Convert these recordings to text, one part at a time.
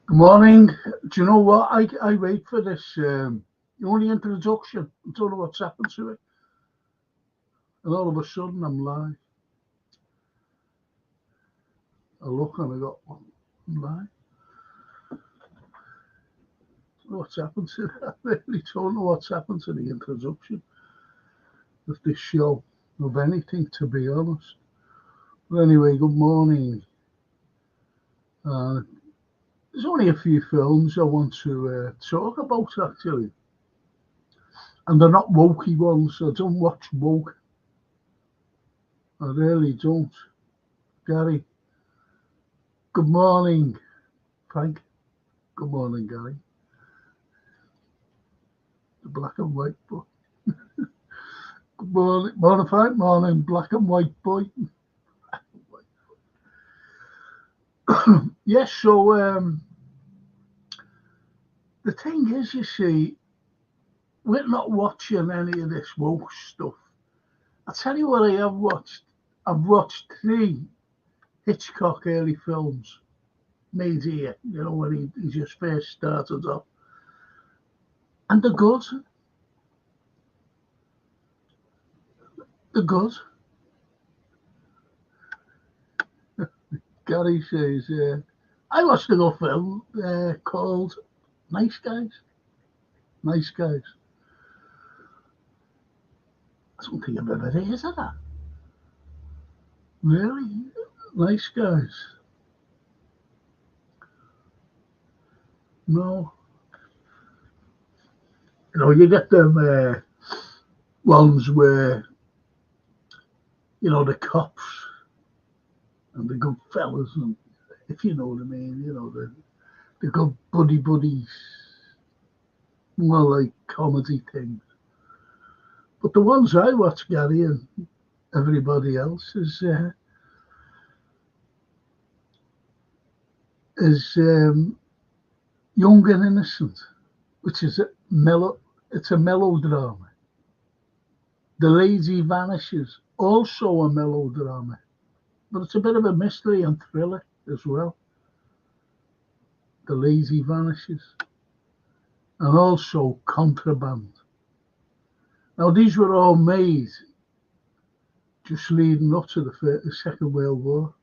Good morning. Do you know what? I wait for this only introduction. I don't know what's happened to it. And all of a sudden I'm live. I look and I got I'm live. I don't know what's happened to it. I really don't know what's happened to the introduction of this show, of anything, to be honest. But anyway, good morning. Uh, there's only a few films I want to talk about, actually. And they're not wokey ones. I don't watch woke. I really don't. Gary, good morning. Frank, good morning, Gary. The black and white boy. Good morning, morning, Frank. Morning, black and white boy. Yes, so the thing is, you see, we're not watching any of this woke stuff. I tell you what I have watched. I've watched three Hitchcock early films made here, when he just first started off. And they're good. They're good. Gary says, I watched a good film called Nice Guys. Nice Guys. I don't think I've ever heard of that. Really? Nice Guys. No. You get them ones where, the cops and the good fellas, and if you know what I mean, the good buddies, more like comedy things. But the ones I watch, Gary, and everybody else is Young and Innocent, which is a mellow. It's a melodrama. The Lady Vanishes, also a melodrama, but it's a bit of a mystery and thriller as well. The Lady Vanishes, and also Contraband. Now these were all made just leading up to the Second World War,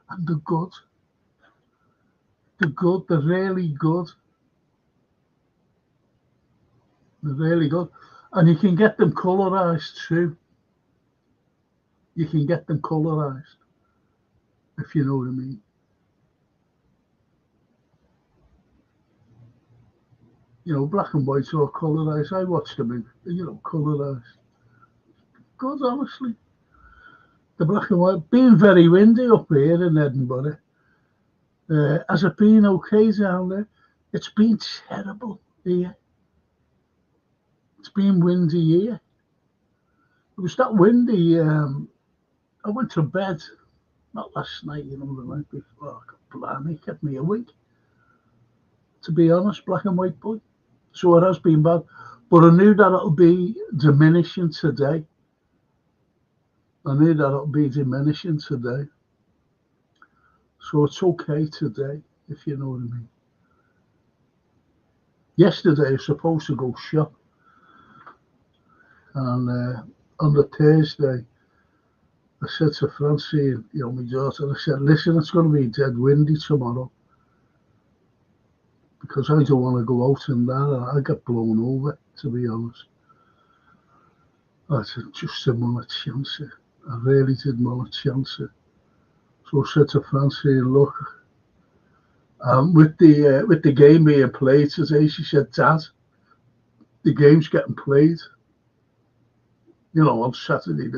and they're good. They're good. They're really good. They're really good, and you can get them colorized too. You can get them colorized, if you know what I mean. Black and white or colorized. I watched them in, colorized. Good, honestly. The black and white being very windy up here in Edinburgh. Has it been okay down there? It's been terrible here. It's been windy here. It was that windy. I went to bed, not last night, the night before. Blimey, kept me awake. To be honest, black and white boy. So it has been bad. But I knew that it'll be diminishing today. So it's okay today, if you know what I mean. Yesterday I was supposed to go shop. And on the Thursday, I said to Francie, my daughter, I said, listen, it's going to be dead windy tomorrow. Because I don't want to go out in that, and I get blown over, to be honest. I just didn't want to chance it. I really didn't want to chance it. So I said to Francie, look, with the game being played today, she said, Dad, the game's getting played. On Saturday.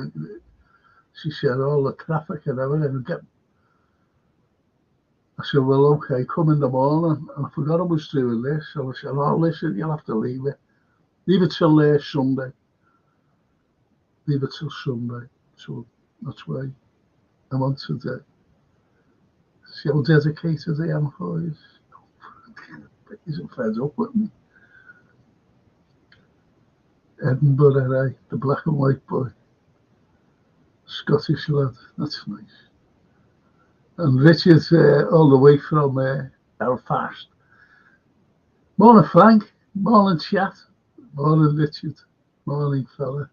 She said, all the traffic and everything. I said, well, okay, come in the morning. And I forgot I was doing this. So I said, oh, listen, you'll have to leave it. Leave it till Sunday. Leave it till Sunday. So that's why I'm on today. See how dedicated I am for you. He's fed up with me. Edinburgh, the black and white boy. Scottish lad, that's nice. And Richard, all the way from Belfast. Morning, Frank. Morning, chat. Morning, Richard. Morning, fella.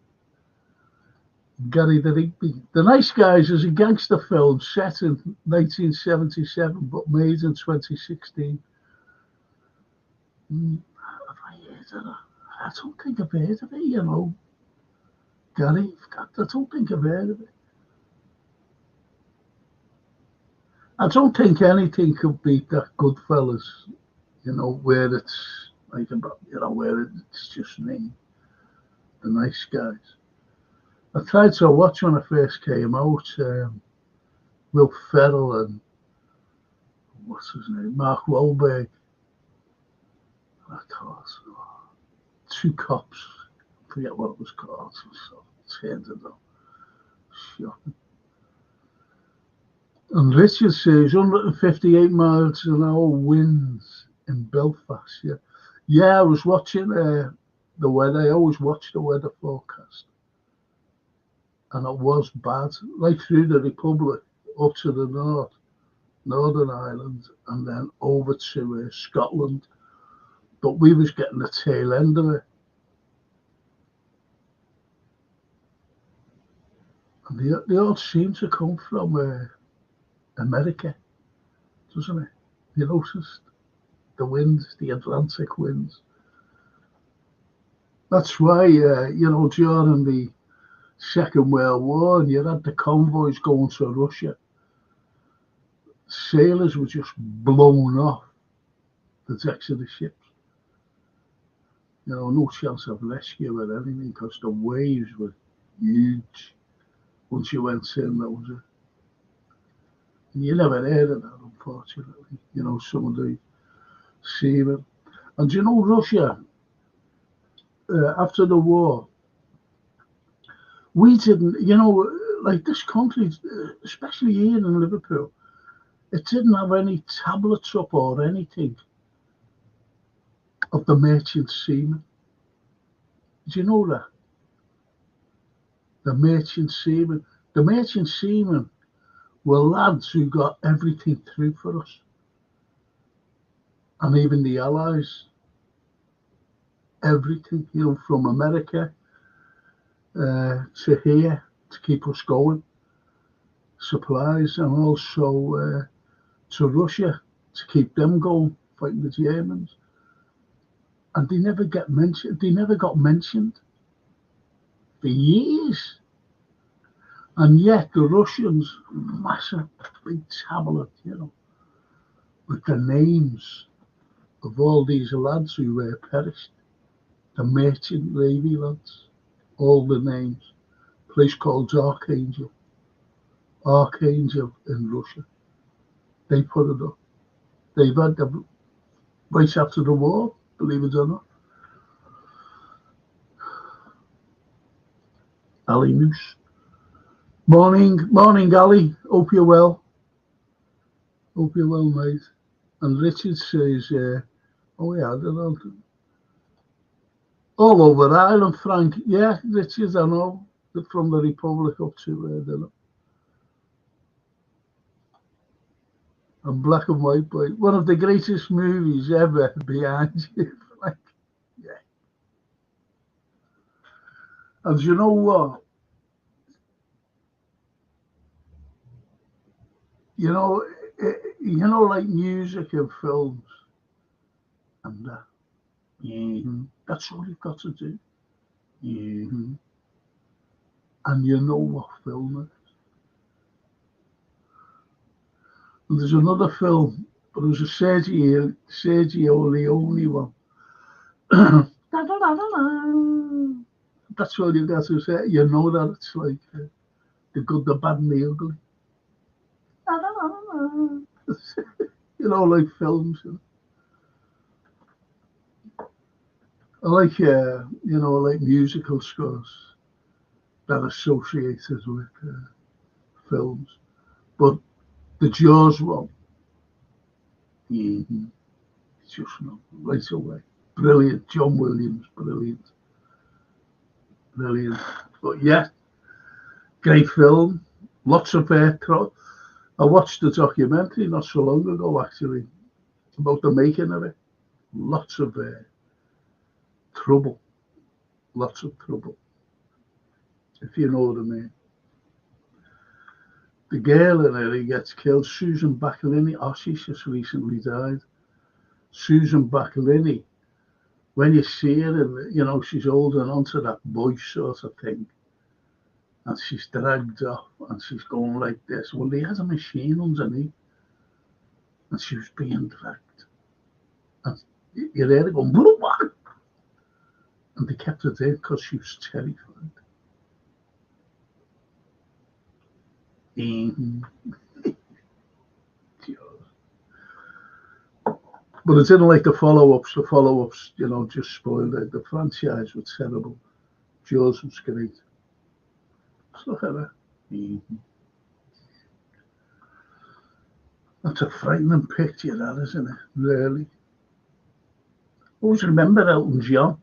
Gary the Rigby. The Nice Guys is a gangster film set in 1977 but made in 2016. Have I heard of that? I don't think I've heard of it, Gary, I don't think I've heard of it. I don't think anything could beat that Goodfellas, where it's like about, where it's just named The Nice Guys. I tried to watch when I first came out, Will Ferrell and what's his name, Mark Wahlberg. I thought, two cops, I forget what it was called, so turned it on. Shocking. And Richard says 158 miles an hour winds in Belfast. Yeah. I was watching the weather. I always watch the weather forecast, and it was bad, right through the Republic, up to the north, Northern Ireland, and then over to Scotland. But we was getting the tail end of it. And they all seem to come from America, doesn't it? You noticed the winds, the Atlantic winds. That's why, during the Second World War, and you had the convoys going to Russia, sailors were just blown off the decks of the ships. No chance of rescue or anything because the waves were huge. Once you went in, that was it. And you never heard of that, unfortunately. Some of the seamen. And Russia, after the war, we didn't, like this country, especially here in Liverpool, it didn't have any tablets up or anything of the merchant seamen. Did you know that? The merchant seamen. The merchant seamen were lads who got everything through for us. And even the Allies. Everything, from America to here to keep us going. Supplies, and also to Russia to keep them going, fighting the Germans. And they never got mentioned for years. And yet the Russians, massive big tablet, with the names of all these lads who were perished, the merchant navy lads, all the names. A place called Archangel in Russia. They put it up. They've had them right after the war, believe it or not. Ali Moose. Morning, Ali. Hope you're well. Mate. And Richard says, oh yeah, I don't know. All over Ireland, Frank. Yeah, Richard, I know. From the Republic up to and Black and White Boy. One of the greatest movies ever, Behind You. Frank. Yeah. And you know what? Like music and films and that. That's all you've got to do. And you know what film it is. And there's another film, but it was a Sergio Leone one. That's all you got to say. You know that it's like the good, the bad, and the ugly. Like films. I like, like musical scores that are associated with films. But the Jaws one, it's just right away. Brilliant. John Williams, brilliant. But yeah, great film. Lots of I watched the documentary not so long ago, actually. about the making of it. Lots of trouble, lots of trouble, if you know what I mean. The girl in it who gets killed, Susan Bacalini, oh, she's just recently died. Susan Bacalini, when you see her, she's holding onto that bush sort of thing, and she's dragged off, and she's going like this. Well, they had a machine underneath, and she was being dragged. And you're there going, "Blah!" And they kept her there because she was terrified. Mhm. But I didn't like the follow-ups. The follow-ups, just spoiled it. The franchise was terrible. Jaws was great. Just look at that. Mhm. That's a frightening picture, that, isn't it? Really. Always remember Elton John.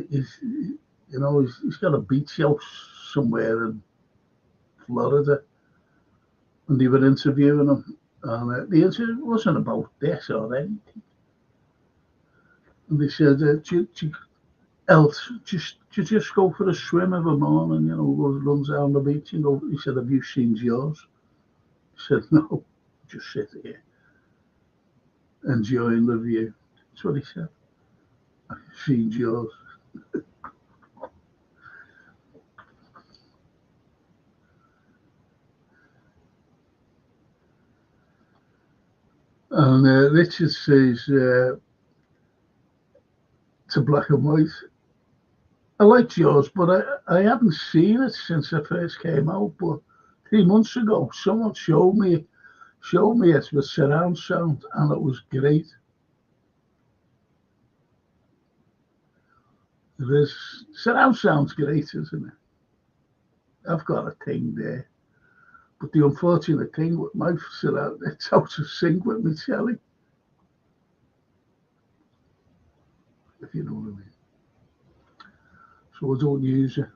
He's got a beach house somewhere in Florida, and they were interviewing him. And the interview wasn't about this or anything. And they said, Elt, just go for a swim every morning, runs down the beach and go. He said, have you seen yours? He said, no, just sit here, enjoying the view. That's what he said. I've seen yours. And Richard says, to black and white. I like yours, but I haven't seen it since it first came out. But 3 months ago, someone showed me it with surround sound, and it was great. It is surround sound's great, isn't it? I've got a thing there, but the unfortunate thing with my surround, it's out of sync with me telly, if you know what I mean. So I don't use it.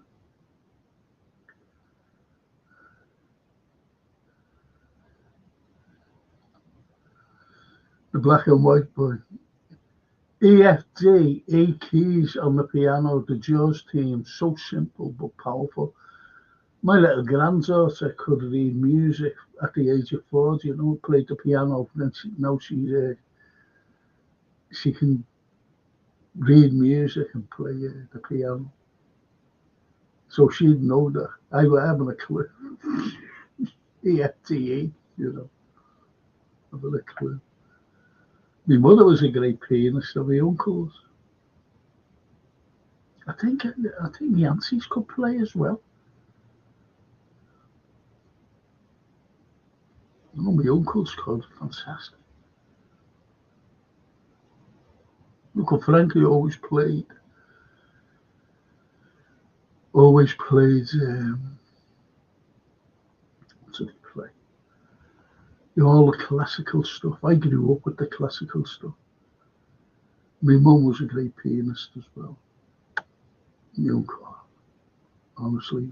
The black and white boy. EFD, A keys on the piano, the Jaws theme, so simple but powerful. My little granddaughter could read music at the age of 4, played the piano, and now she can read music and play the piano. So she'd know that. I haven't a clue. EFTE, I haven't a clue. My mother was a great pianist, and my uncles. I think my aunties could play as well. My uncles could, fantastic. Uncle Frankie always played. What did he play? All the classical stuff. I grew up with the classical stuff. My mum was a great pianist as well. My uncle, honestly,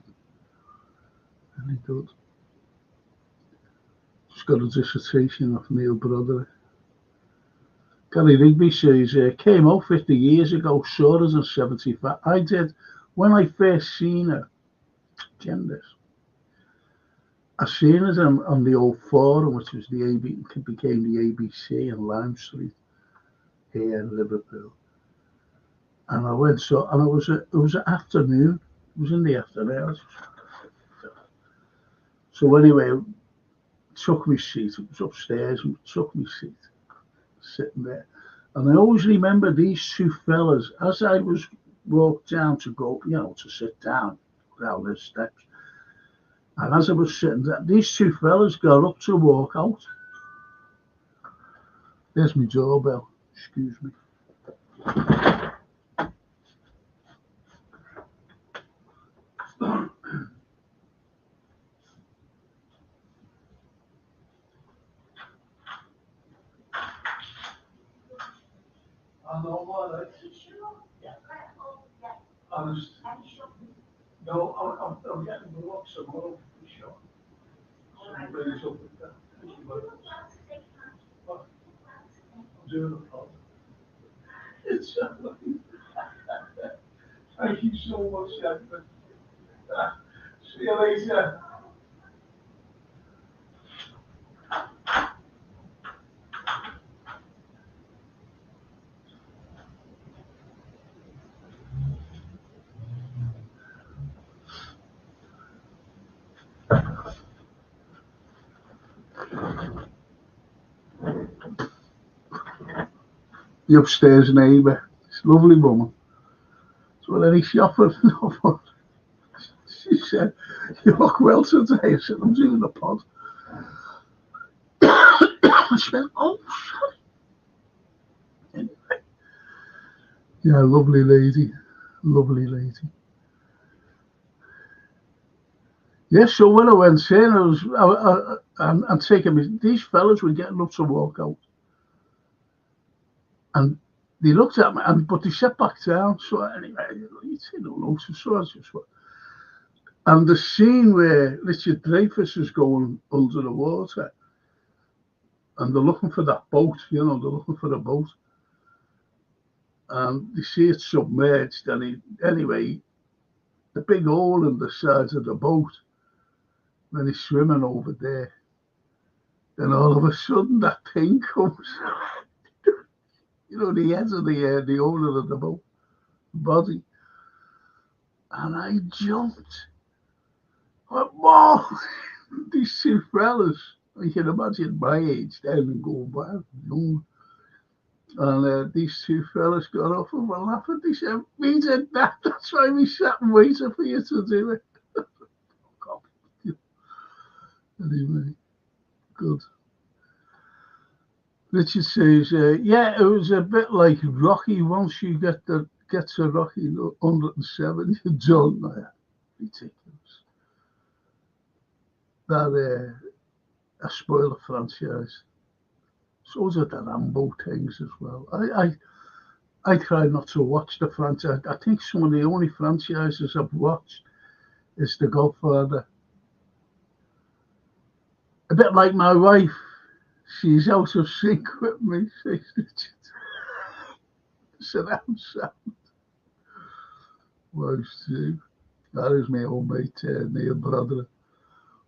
really good. Just got a dissertation off Neil Brother. Gary Rigby says, came out 50 years ago, saw us in 75. I did. When I first seen her, genders, I seen it on the old forum, which was became the ABC in Lime Street here in Liverpool. And I went, and it was an afternoon. It was in the afternoon. So anyway, took my seat. It was upstairs, and took my seat, sitting there. And I always remember these two fellas as I was walked down to go, to sit down the steps. And as I was sitting there, these two fellas got up to walk out. There's my doorbell. Excuse me. I know what honest. No, I'm getting the look some more for sure. Somebody's up with that. doing a pod. It's thank you so much, Edmund. See you later. The upstairs neighbour, this lovely woman. So then he shopper. She said, "You look well today." I said, "I'm doing a pod." She went, "Oh, sorry." Anyway, yeah, lovely lady, lovely lady. Yeah, so when I went in, I'm taking me. These fellas were getting up to walk out, and they looked at me, but they sat back down. So anyway, you don't know, so I just went. And the scene where Richard Dreyfuss is going under the water, and they're looking for that boat, they're looking for the boat, and they see it submerged, and anyway, the big hole in the sides of the boat, when he's swimming over there, then all of a sudden that thing comes, the head of the owner of the boat, body, and I jumped. What more? These two fellas, I can imagine my age then and go back, young. And these two fellas got off and were laughing. They said, "We did that. That's why we sat and waited for you to do it." Anyway, good. Richard says, "Yeah, it was a bit like Rocky. Once you get to Rocky 107, you're done." Ridiculous. That a spoiler franchise. So are the Rambo things as well. I try not to watch the franchise. I think some of the only franchises I've watched is The Godfather. A bit like my wife. She's out of sync with me. Surround sound. Wives too. That is my old mate, Neil Broderick.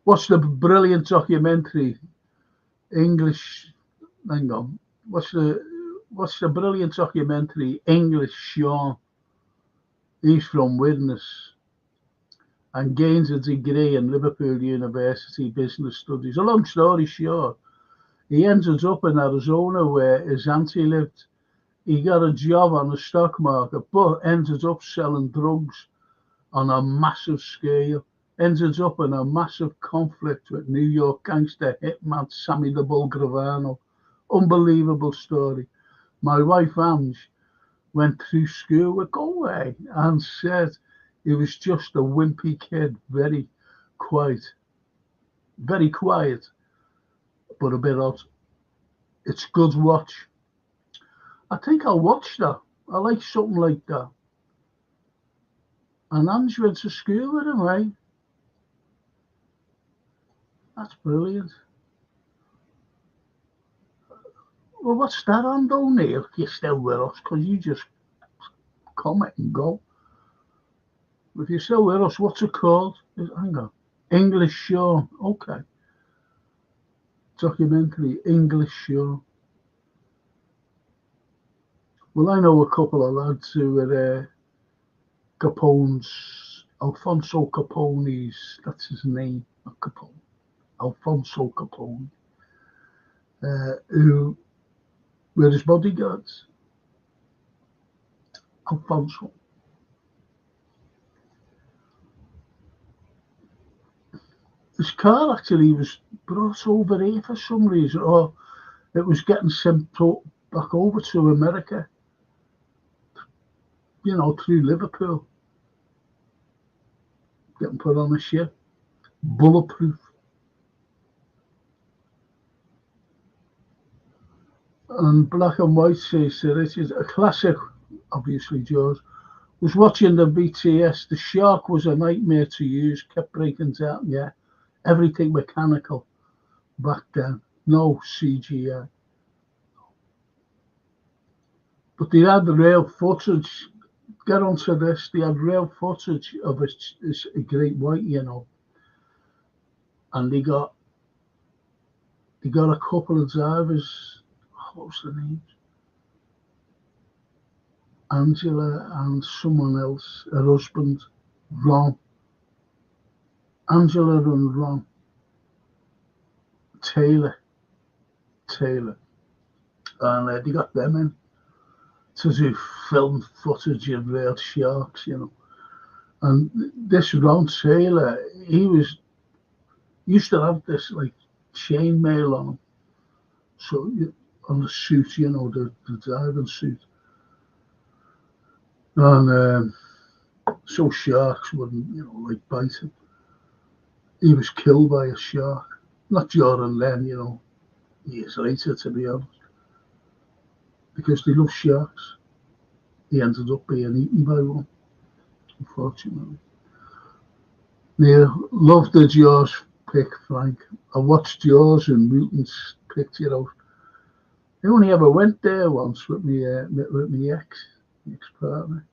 What's the brilliant documentary? English. Hang on. What's the brilliant documentary? English Sean. He's from Widnes and gains a degree in Liverpool University Business Studies. A long story short, he ended up in Arizona where his auntie lived. He got a job on the stock market, but ended up selling drugs on a massive scale. Ended up in a massive conflict with New York gangster hitman Sammy the Bull Gravano. Unbelievable story. My wife Ange went through school with Galway and said he was just a wimpy kid, very quiet, but a bit odd. It's good watch. I think I'll watch that. I like something like that. And Ange went to school with him, right? That's brilliant. Well, what's that on, though, Neil? If you're still with us, because you just comment and go. If you're still with us, what's it called? Hang on. English Show. Okay. Documentary, English Show. Well, I know a couple of lads who were Capone's, Alfonso Capone's, that's his name, not Capone. Alfonso Capone, who were his bodyguards. Alfonso. His car actually was brought over here for some reason, or it was getting sent back over to America, through Liverpool. Getting put on a ship. Bulletproof. And Black and White says that it is a classic, obviously, George. Was watching the BTS. The shark was a nightmare to use, kept breaking down. Yeah, everything mechanical back then. No CGI. But they had the real footage. Get onto this. They had real footage of a great white, and they got a couple of divers. What was the names? Angela and someone else, her husband, Ron. Angela and Ron. Taylor. And they got them in to do film footage of real sharks, And this Ron Taylor, he used to have this like chainmail on him, so on the suit, the diving suit, and so sharks wouldn't, like bite him. He was killed by a shark, not during then, years later, to be honest, because they love sharks. He ended up being eaten by one, unfortunately. Yeah, loved the Jaws pick, Frank. I watched Jaws and Mutants picked it out. I only ever went there once with me ex-partner.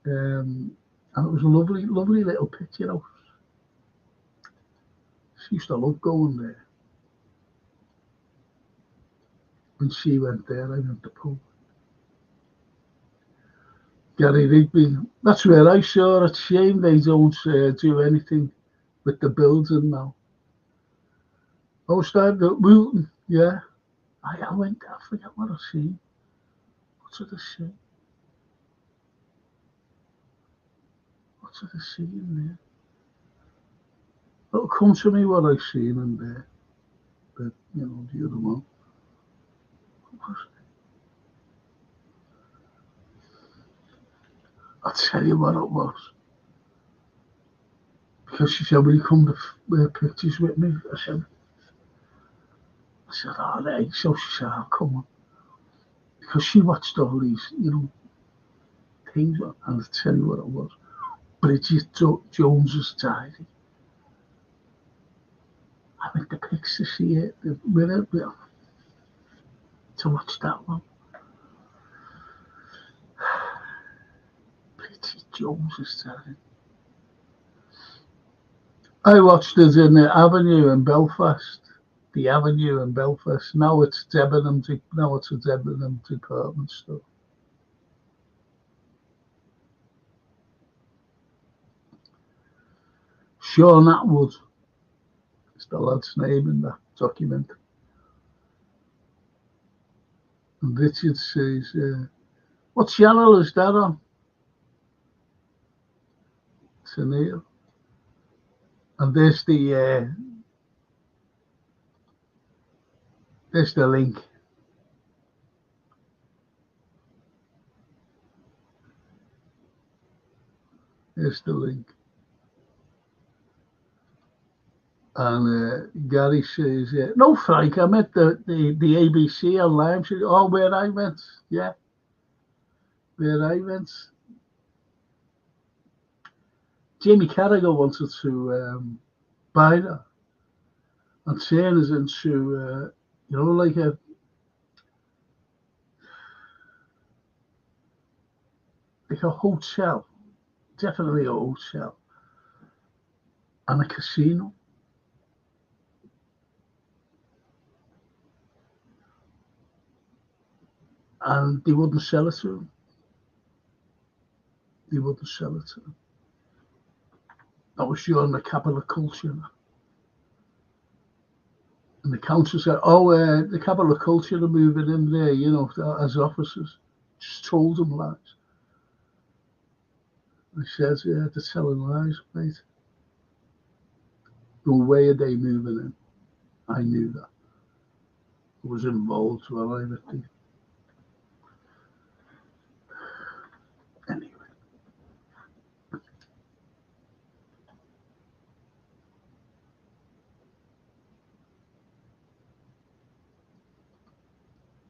And it was a lovely, lovely little picture house. She used to love going there. When she went there, I went to pub. Gary Rigby, that's where I saw it. Shame they don't do anything with the building now. I was starting to Wilton, yeah. I went there, I forget what I seen. What did I see? What did I see in there? It'll come to me what I seen in there. But, the other one. What was it? I'll tell you what it was. Because she said, will you come to pictures with me? I said, all right. So she said, I'll come on. Because she watched all these, things. And I'll tell you what it was. Bridget Jones's Diary. I went to pics to see it, to watch that one. Bridget Jones's Diary. I watched it in the Avenue in Belfast. The Avenue in Belfast. Now it's a Debenham department store. Sean Atwood is the lad's name in that document. And Richard says, what channel is that on? It's a Neil. And there's the link. There's the link. And Gary says, no, Frank, I met the ABC online. Oh, where I went. Yeah. Where I went. Jamie Carragher wanted to buy that and turn us into, like a hotel, definitely a hotel, and a casino. And they wouldn't sell it to him. They wouldn't sell it to him. That was during the capital culture. And the council said, the capital culture are moving in there, as officers. Just told them lies. I said, they're telling lies, mate. No way are they moving in. I knew that. I was involved when I met them. Anyway.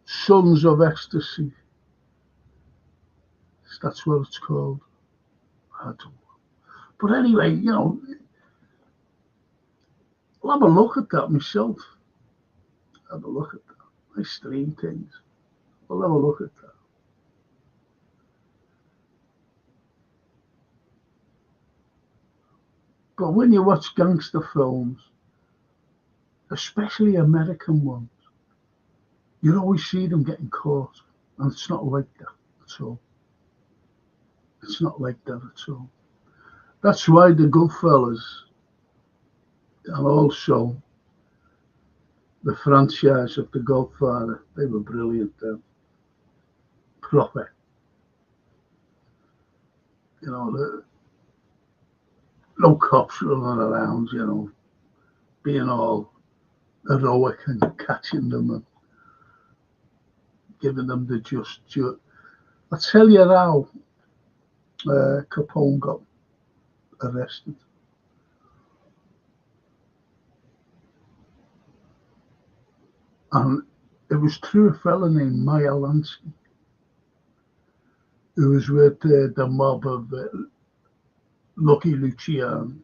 Sons of Ecstasy. That's what it's called. I don't know. But anyway, I'll have a look at that myself. Have a look at that. I stream things. I'll have a look at that. But when you watch gangster films, especially American ones, you always see them getting caught. And it's not like that at all. It's not like that at all. That's why the Goodfellas and also the franchise of The Godfather, they were brilliant then. Proper. No cops running around, being all heroic and catching them and giving them the just. I'll tell you how Capone got arrested. And it was through a fella named Meyer Lansky, who was with the mob of Lucky Luciano,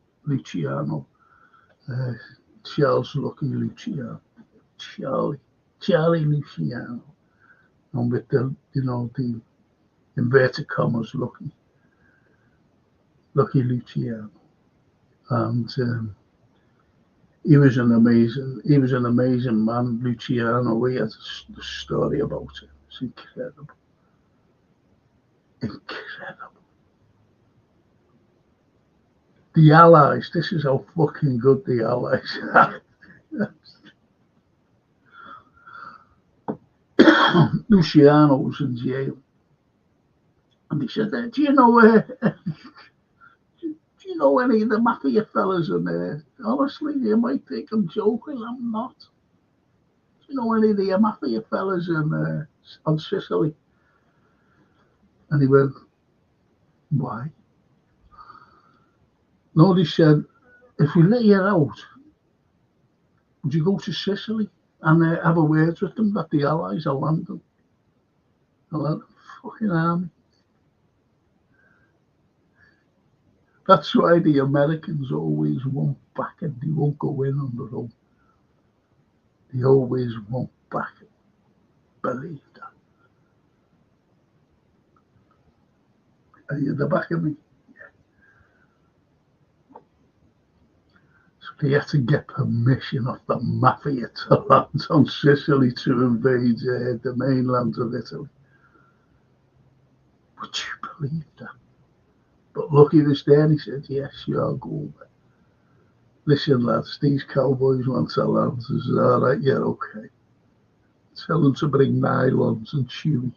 Charles Lucky Luciano, Charlie Luciano, and with the inverted commas Lucky Luciano, and he was an amazing man, Luciano. He had a story about it. It's incredible. The Allies, this is how fucking good the Allies are. Luciano was in jail. And he said, do you know any of the mafia fellas in there? Honestly, you might think I'm joking, I'm not. Do you know any of the mafia fellas on Sicily? And he went, why? No, he said, if we let you out, would you go to Sicily and have a word with them that the Allies are landing? I went, fucking army. That's why the Americans always won't back it. They won't go in on their own. They always won't back it. Believe that. Are you the back of me? They had to get permission of the mafia to land on Sicily to invade the mainland of Italy. Would you believe that? But Lucky was there and he said, yes, I'll go. Listen, lads, these cowboys want to land. I said, all right, yeah, okay. Tell them to bring nylons and chewy.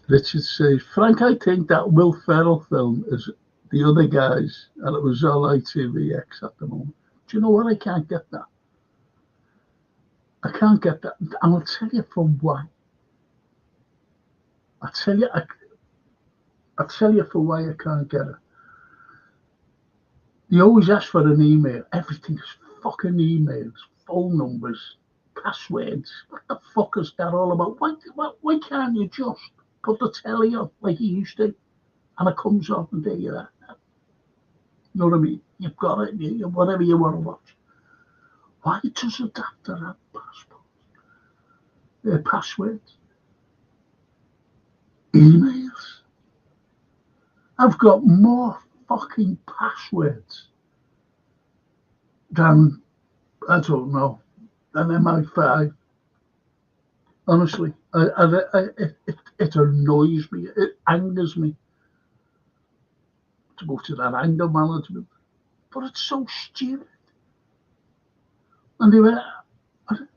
Richard says, Frank, I think that Will Ferrell film is the other guys, and it was on ITVX at the moment. Do you know what? I can't get that. I can't get that. And I'll tell you for why. I'll tell you for why I can't get it. You always ask for an email. Everything's fucking emails, phone numbers, passwords. What the fuck is that all about? Why can't you just put the telly on like you used to, and it comes on and there you are. You know what I mean? You've got it, whatever you want to watch. Why does it have to have passwords? Emails? I've got more fucking passwords than, I don't know, than MI5. Honestly, it annoys me. It angers me to go to that anger management. But it's so stupid. And they were,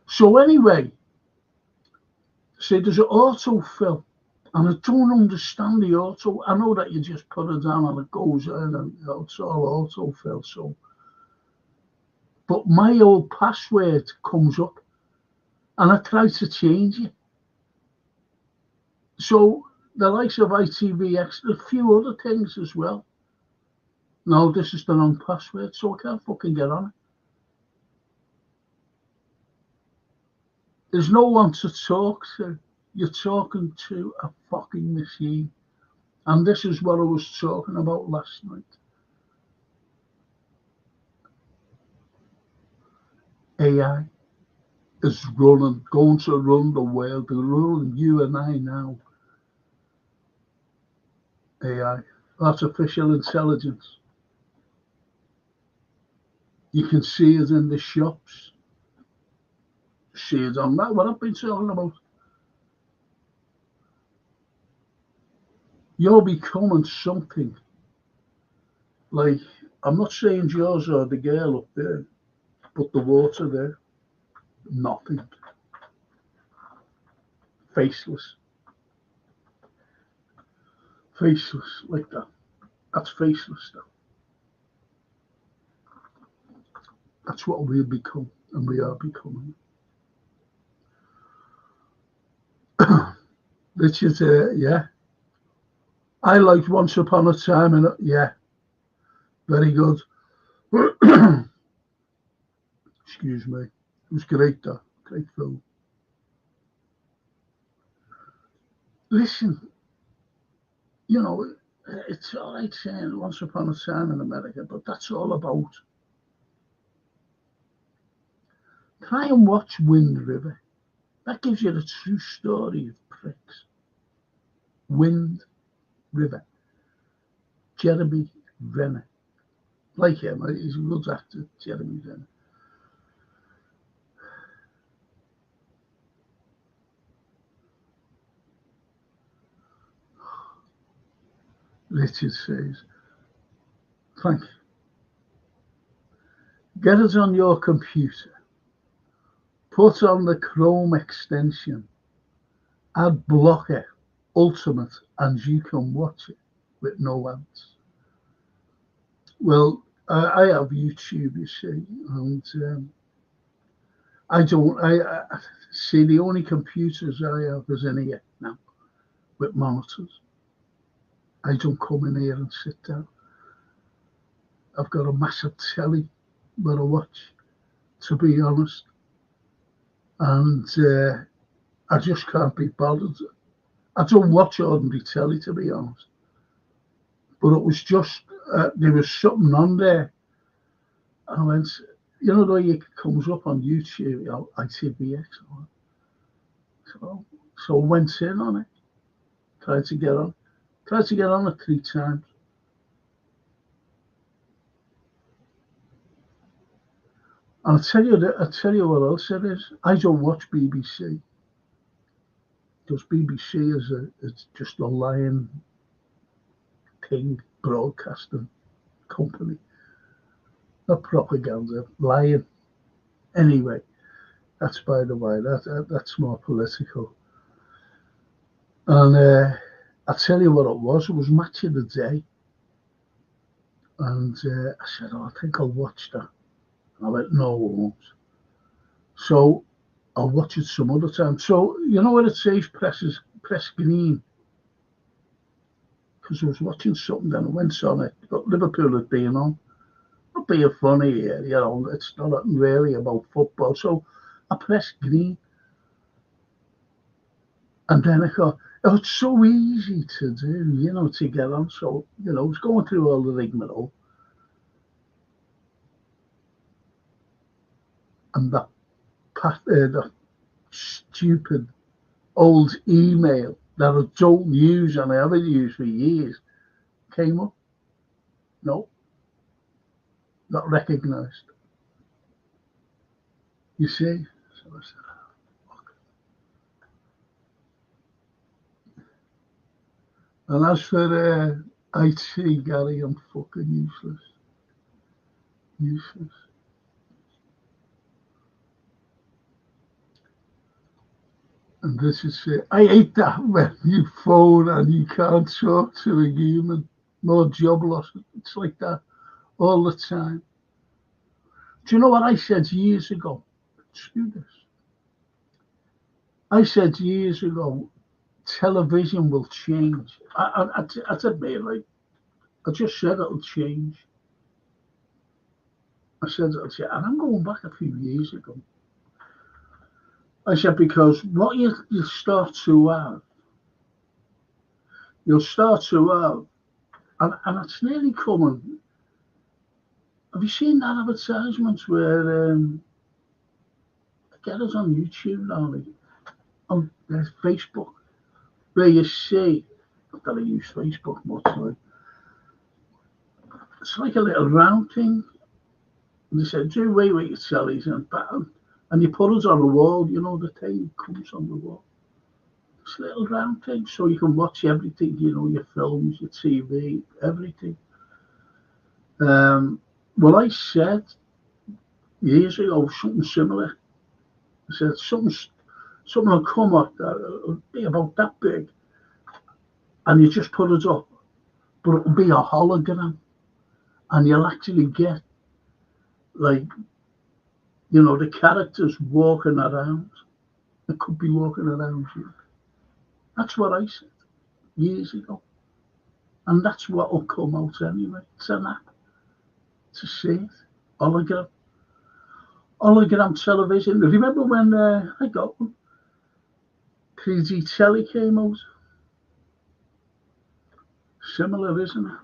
so anyway, say there's an autofill, and I don't understand the auto. I know that you just put it down and it goes in, and it's all autofill. So, but my old password comes up, and I try to change it. So the likes of ITVX, a few other things as well. No, this is the wrong password, so I can't fucking get on it. There's no one to talk to. You're talking to a fucking machine. And this is what I was talking about last night. AI is going to run the world. They're running you and I now. AI. artificial intelligence. You can see it in the shops. See it on that. What I've been talking about. You're becoming something. Like, I'm not saying yours or the girl up there, but the water there, nothing. Faceless. Faceless, like that. That's faceless stuff. That's what we'll become, and we are becoming. Which is, yeah. I liked Once Upon a Time, and yeah, very good. Excuse me. It was great, that. Great film. Listen, you know, it's all right saying Once Upon a Time in America, but that's all about. Try and watch Wind River. That gives you the true story of pricks. Wind River. Jeremy Renner. Like him, he's a good actor, Jeremy Renner. Richard says, Frank, get it on your computer. Put on the Chrome extension. Add Blocker Ultimate, and you can watch it with no ads. Well, I have YouTube, you see, and I don't. I see the only computers I have is in here now with monitors. I don't come in here and sit down. I've got a massive telly that I watch, to be honest, and I just can't be bothered. I don't watch ordinary telly, to be honest, but it was just there was something on there, and I went, you know, the way it comes up on YouTube, you know, ITVX. So I went in on it, tried to get on, it 3 times. And I tell you what else it is. I don't watch BBC because BBC is just a lying thing, broadcasting company, not propaganda, lying. Anyway, that's by the way. That's more political. And I tell you what it was. It was Match of the Day, and I said, "Oh, I think I'll watch that." And I went, "No, I won't." So I'll watch it some other time. So you know what it says? Press green. Because I was watching something, then I went on it. But Liverpool had been on. Not being funny here, you know, it's not really about football. So I pressed green. And then I thought, oh, it's so easy to do, you know, to get on. So, you know, I was going through all the rigmarole. And that stupid old email that I don't use and I haven't used for years came up. No, not recognised. You see? So I said, oh, fuck. And as for IT, Gary, I'm fucking useless. Useless. And this is it. I hate that when you phone and you can't talk to a human. More job loss. It's like that all the time. Do you know what I said years ago? Screw this. I said years ago, television will change. I admit, like, I just said it'll change. I said it'll change. And I'm going back a few years ago. I said, because what you start to have, you'll start to have, and it's nearly coming. Have you seen that advertisement where, get us on YouTube now, like, on Facebook, where you see, not that I use Facebook much, like, It's like a little round thing. And they said, do away with your tellies and you put it on the wall, the thing comes on the wall. It's a little round thing so you can watch everything, your films, your TV, everything. Well, I said years ago something similar. I said something will come up that will be about that big, and you just put it up, but it'll be a hologram, and you'll actually get like the characters walking around. It could be walking around you. That's what I said years ago, and that's what will come out anyway. It's an app to see it, hologram television. Remember when I got one? PG Telly came out. Similar, isn't it?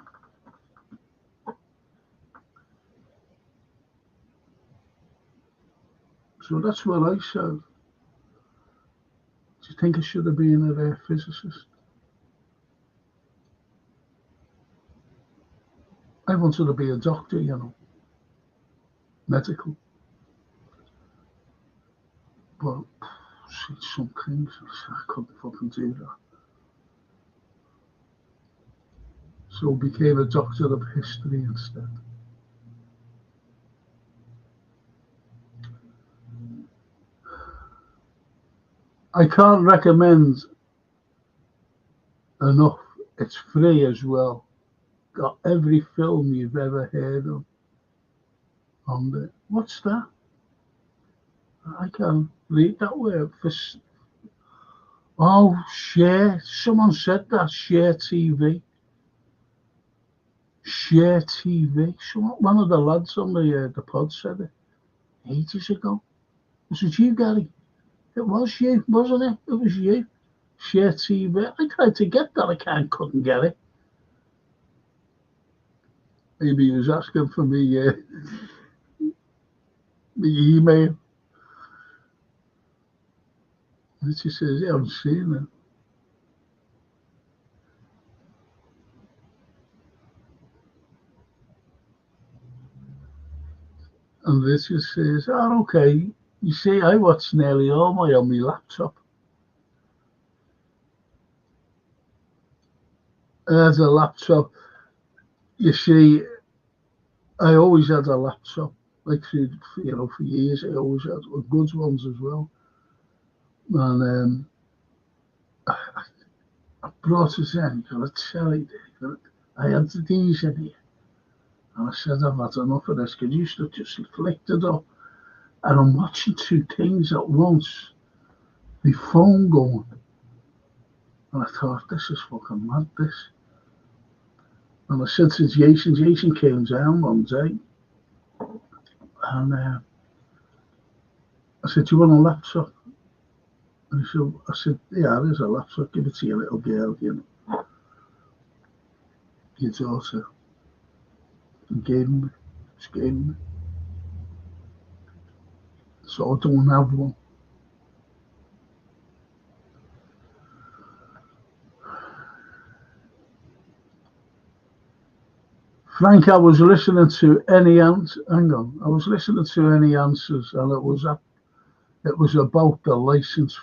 So that's what I said. Do you think I should have been a physicist? I wanted to be a doctor, medical. But see, some things I couldn't fucking do that. So I became a doctor of history instead. I can't recommend enough. It's free as well. Got every film you've ever heard of on there. What's that? I can't read that word. Oh, share. Someone said that. Share TV. Share TV. One of the lads on the pod said it ages ago. Was it you, Gary? It was you, wasn't it? It was you. Share TV. I tried to get that. Couldn't get it. Maybe he was asking for me, the email. And she says, yeah, I'm seeing it. And Richard says, oh, okay. You see, I watch nearly all my on my laptop. As a laptop, you see, I always had a laptop. Like for years, I always had good ones as well. And I brought it in, got a telly there. I had these in here. And I said, I've had enough of this. Could you just flick it up? And I'm watching two things at once. My phone going. And I thought, this is fucking mad, this. And I said to Jason came down one day. And I said, do you want a laptop? And I said, yeah, there's a laptop. Give it to your little girl, your daughter. And gave me. Just gave me. So I don't have one. Frank, I was listening to any answer. Hang on, I was listening to any answers, and it was about the license.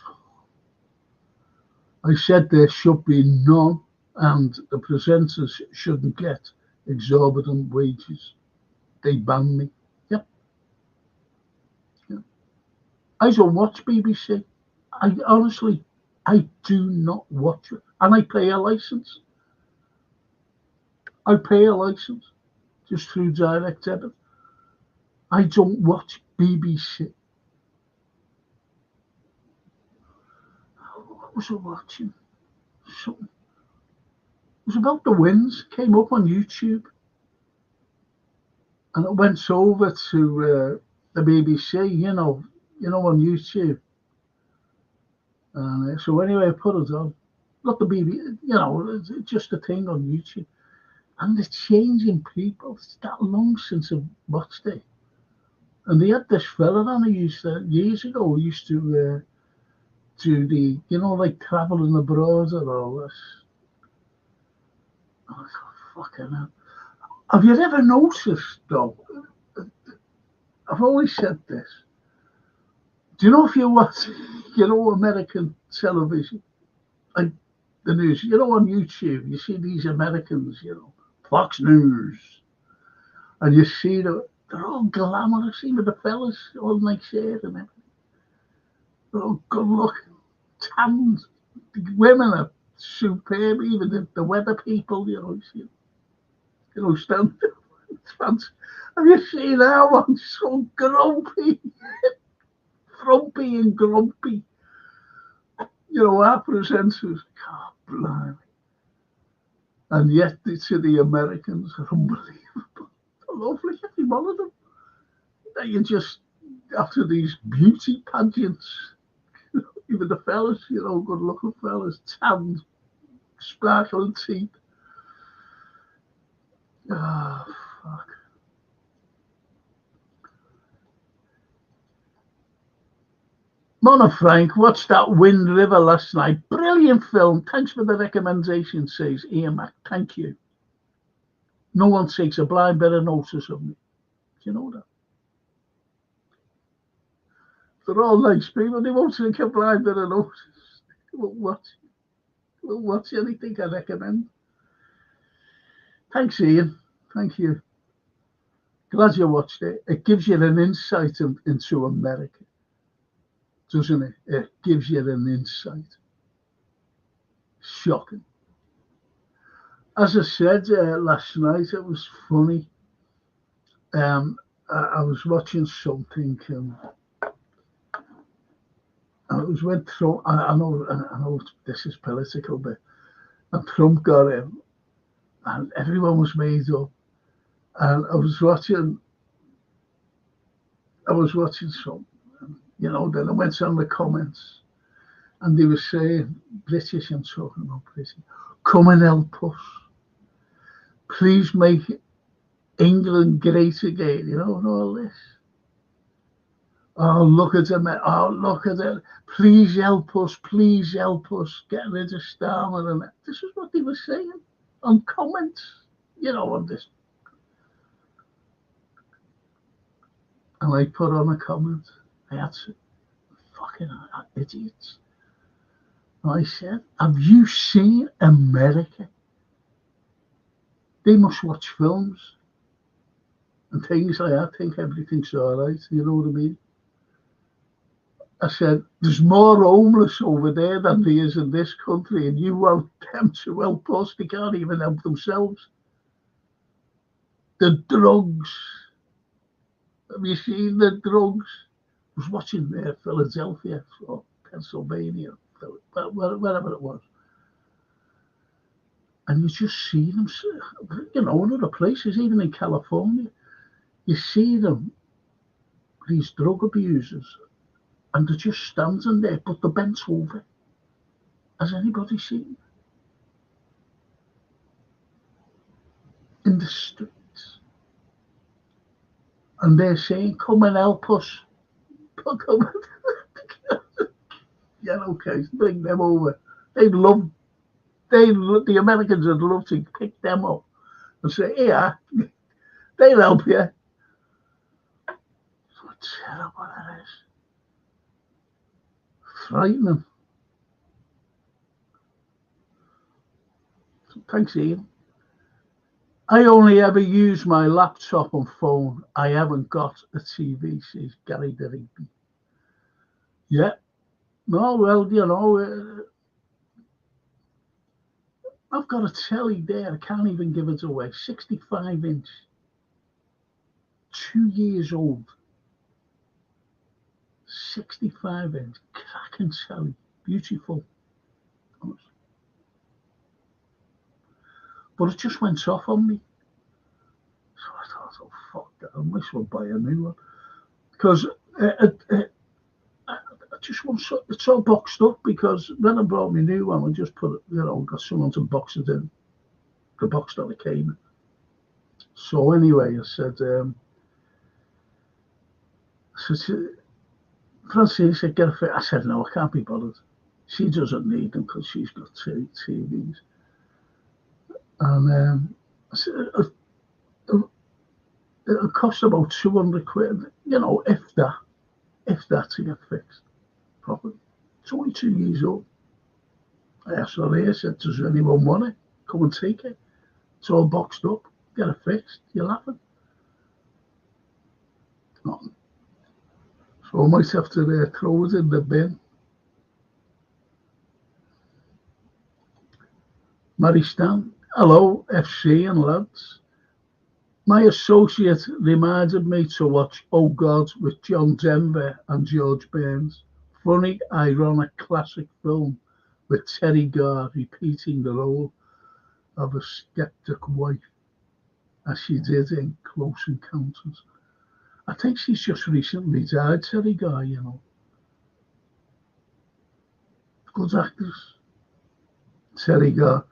I said there should be none, and the presenters shouldn't get exorbitant wages. They banned me. Yep. Yep. I don't watch BBC. I honestly, I do not watch it, and I pay a license. I pay a license just through direct debit. I don't watch BBC. What was I watching? Something. It was about the winds. Came up on YouTube, and it went over to the BBC. On YouTube. And so anyway, I put it on. Not the BBC. It's just a thing on YouTube. And the changing people. It's that long since I've watched it. And they had this fella on who years ago, who used to do the, like traveling abroad and all this. I thought, fucking hell. Have you ever noticed, though? I've always said this. Do you know if you watch, American television, like the news, on YouTube, you see these Americans, Fox News, and you see they're all glamorous, even the fellas, all nice hair and everything. They're all good looking, tanned. The women are superb, even the weather people, stand. Have you seen how I'm so grumpy, frumpy and grumpy? Our presenters, God, blimey. And yet, to the Americans, are unbelievable. They're lovely, every one of them. You just, after these beauty pageants, even the fellas, good looking fellas, tanned, sparkling teeth. Ah, fuck. Mona Frank, watched that Wind River last night. Brilliant film. Thanks for the recommendation, says Ian Mac. Thank you. No one takes a blind bit of notice of me. Do you know that? They're all nice people. They won't take a blind bit of notice. They won't watch anything I recommend. Thanks, Ian. Thank you. Glad you watched it. It gives you an insight into America, doesn't it? It gives you an insight. Shocking. As I said last night, it was funny. I was watching something. And it was when Trump. I know this is political, but and Trump got in, and everyone was made up. And I was watching something. Then I went on the comments, and they were saying, British, I'm talking about British, come and help us. Please make England great again, and all this. Oh, look at them. Oh, look at it. Please help us. Please help us. Get rid of Starmer. And this is what they were saying on comments, on this. And I put on a comment. I had to, fucking idiots. And I said, have you seen America? They must watch films and things like that. Think everything's all right. You know what I mean? I said, there's more homeless over there than there is in this country, and you want them to help us. They can't even help themselves. The drugs. Have you seen the drugs? I was watching Philadelphia or Pennsylvania, wherever it was. And you just see them, in other places, even in California, you see them, these drug abusers, and they're just standing there, but they're bent over. Has anybody seen in the streets? And they're saying, come and help us. Okay, bring them over. The Americans would love to pick them up and say, yeah, they'll help you. So terrible it is. Frightening. Thanks, Ian. I only ever use my laptop and phone. I haven't got a TV, says Gary Derigby. Yeah. No, well, I've got a telly there. I can't even give it away. 65-inch. 2 years old. 65-inch. Cracking telly. Beautiful. But it just went off on me. So I thought, oh, fuck that. I might as well buy a new one. Because I just want, it's all boxed up, because when I bought my new one, I just put it, got someone to box it in. The box that it came in. So anyway, I said, Francine said, get a fit. I said, no, I can't be bothered. She doesn't need them because she's got two TVs. And I said, It'll cost about 200 quid, if that to get fixed properly. It's only 2 years old. I asked her here, said, does anyone want it? Come and take it. It's all boxed up. Get it fixed. You're laughing. Nothing. So I might have to throw it in the bin. Mary Stan, hello, FC and lads. My associate reminded me to watch Oh God with John Denver and George Burns. Funny, ironic classic film with Terry Garr repeating the role of a skeptic wife as she did in Close Encounters. I think she's just recently died, Terry Garr, Good actress, Terry Garr.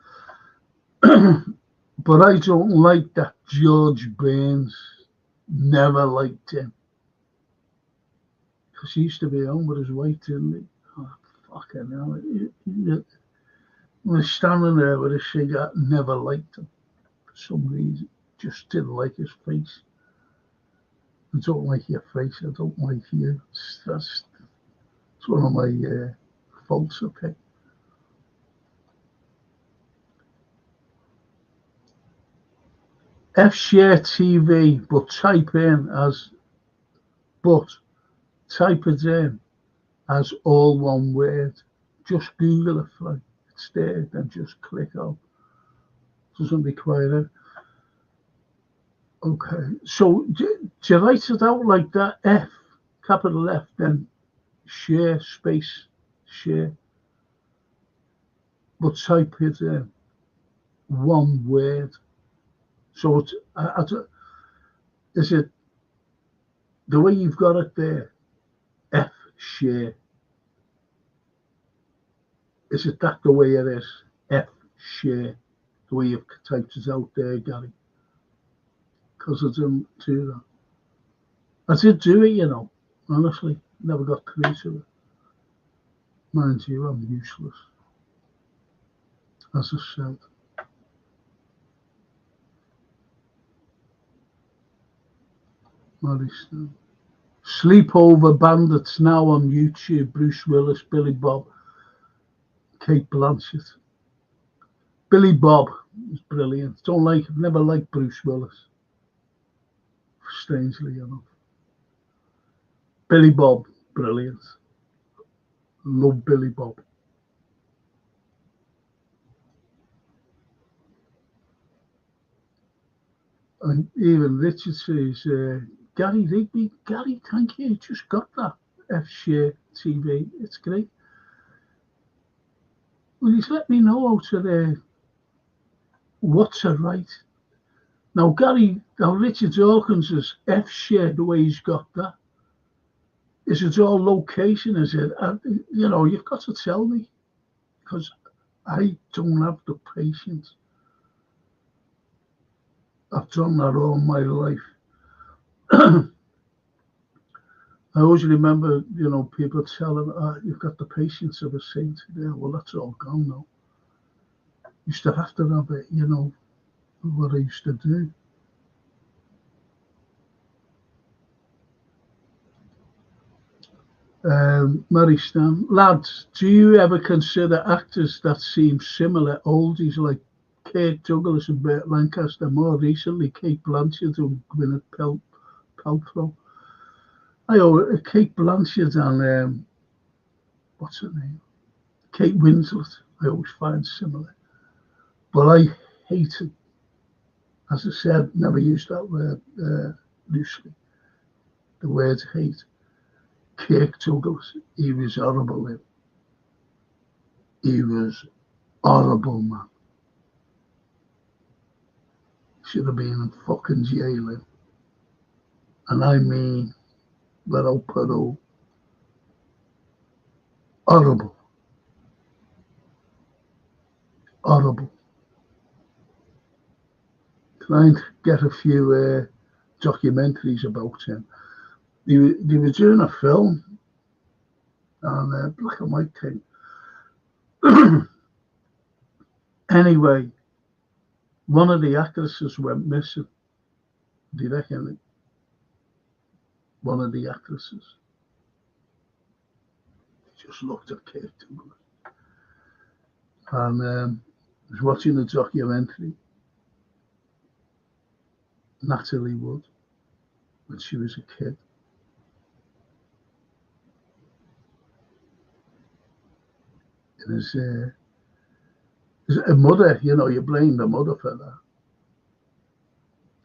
But I don't like that George Burns. Never liked him. Because he used to be on with his wife, didn't he? Oh, fucking hell. He was standing there with a cigarette, never liked him. For some reason. Just didn't like his face. I don't like your face, I don't like you. It's one of my faults, okay? F-Share TV, but type it in as all one word. Just Google it, like it's there, then just click on. Doesn't require it. Okay, so do you write it out like that? F, capital F, then share, space, share. But type it in. One word. So it's, is it the way you've got it there? F share. Is it that the way it is? F share. The way you've typed it out there, Gary. Because I didn't do that. I did do it, honestly. Never got through to it. Mind you, I'm useless. As I said. Sleepover Bandits now on YouTube. Bruce Willis, Billy Bob, Kate Blanchett. Billy Bob is brilliant. Never liked Bruce Willis. Strangely enough. Billy Bob, brilliant. Love Billy Bob. And even Richard says, Gary Rigby, Gary, thank you. Just got that F-Share TV. It's great. Well, he's let me know how to what's a right. Now, Richard Dawkins is F-Share, the way he's got that. Is it all location? Is it? You've got to tell me because I don't have the patience. I've done that all my life. I always remember, people telling, you've got the patience of a saint. Yeah, well, that's all gone now. Used to have to have it, what I used to do. Mary Stan, lads, do you ever consider actors that seem similar, oldies like Kirk Douglas and Burt Lancaster, more recently Kate Blanchett and Gwyneth Paltrow? Kate Blanchett and what's her name? Kate Winslet, I always find similar. But I hate it. As I said, never used that word loosely. The word hate. Kirk Douglas, he was horrible. He was horrible, man. Should have been in fucking jail. And I mean, without parole. Horrible. Horrible. Trying to get a few documentaries about him. They were doing a film on a black and white thing. Anyway, one of the actresses went missing. Do you reckon one of the actresses just looked at Kirk Douglas and was watching the documentary, Natalie Wood, when she was a kid. And as a mother, you blame the mother for that.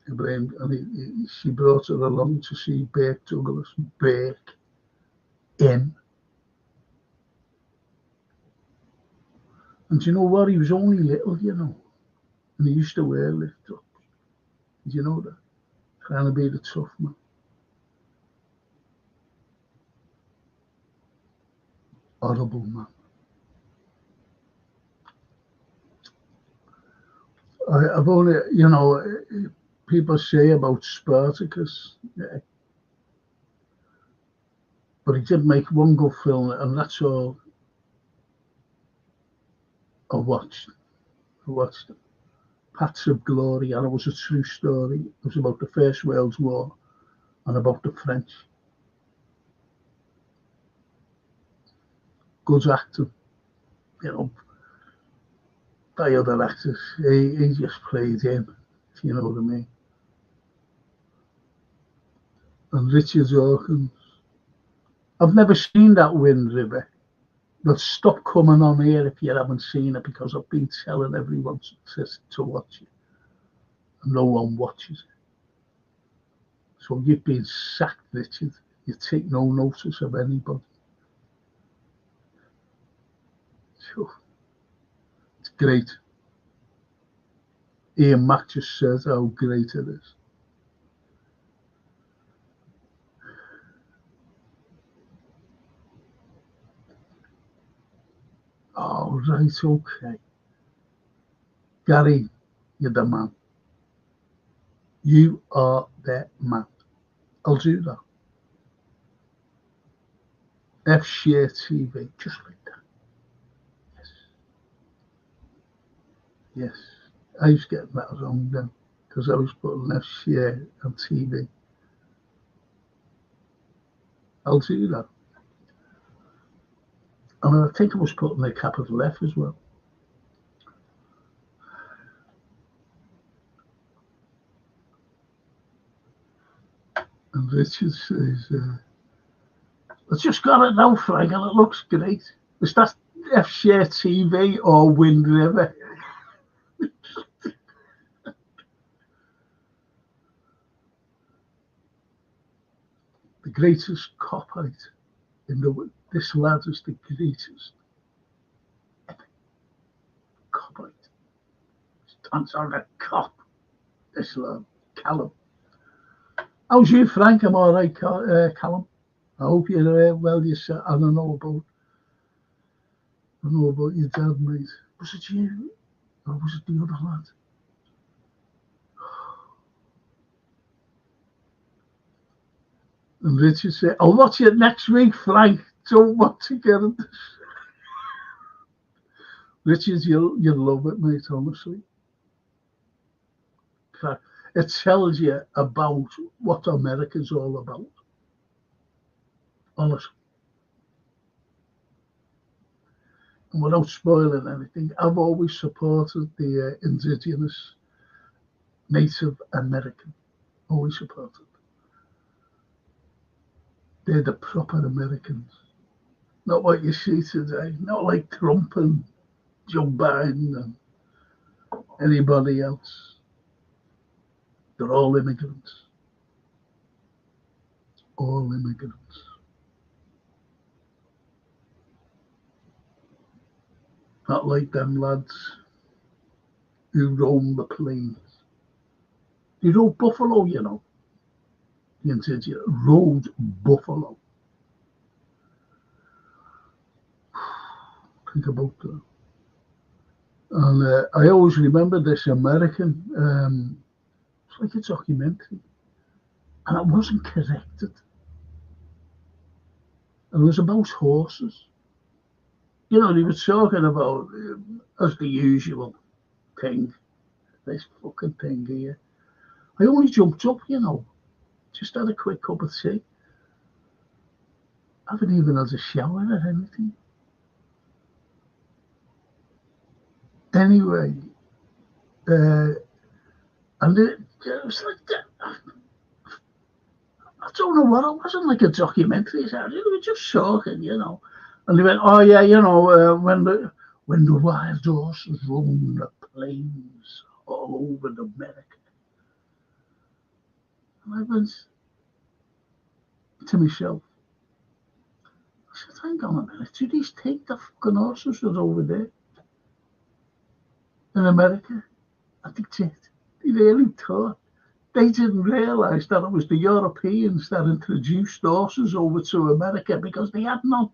You blame, and she brought her along to see Kirk Douglas break in. And do you know what? He was only little, and he used to wear lift ups. Did you know that? Trying to be the tough man. Horrible man. I've only, people say about Spartacus, yeah, but he did make one good film, and that's all I watched. Paths of Glory, and it was a true story. It was about the First World War and about the French. Good acting, by other actors. He just played him, if you know what I mean. And Richard Dawkins. I've never seen that Wind River, but stop coming on here if you haven't seen it, because I've been telling everyone to watch it. And no one watches it. So you've been sacked, Richard. You take no notice of anybody. So, it's great. Ian Mack just says how great it is. Oh, right, okay. Gary, you're the man. You are the man. I'll do that. F-Share TV, just like that. Yes. I was getting that wrong then, because I was putting F-Share on TV. I'll do that. And I think I was putting a capital F as well. And Richard says, I just got it now, Frank, and it looks great. Is that F-Share TV or Wind River? The greatest cop-out in the world. This lad is the greatest cop-out. Stands on a cop. This lad, Callum. How's you, Frank? I'm all right, Callum. I hope you're well yourself. I don't know about your dad, mate. Was it you? Or was it the other lad? And Richard said, I'll watch it next week, Frank. Don't want to get it. Richard, you'll love it, mate, honestly. It tells you about what America's all about. Honestly. And without spoiling anything, I've always supported the indigenous Native American. Always supported. They're the proper Americans. Not what you see today. Not like Trump and Joe Biden and anybody else. They're all immigrants. All immigrants. Not like them lads who roam the plains. They rode buffalo, The indigenous rode buffalo. Think about that. And I always remember this American, it's like a documentary, and it wasn't corrected. And it was about horses. They were talking about, as the usual thing, this fucking thing here, I only jumped up, just had a quick cup of tea. I haven't even had a shower or anything. Anyway, uh, and it was like that. I don't know what it wasn't like a documentary. It was just talking. And they went, "Oh yeah, when the wild horses roam the plains all over America." And I went to myself, I said, "Hang on a minute, do these take the fucking horses that are over there in America?" I think they really thought. They didn't realise that it was the Europeans that introduced horses over to America because they had none.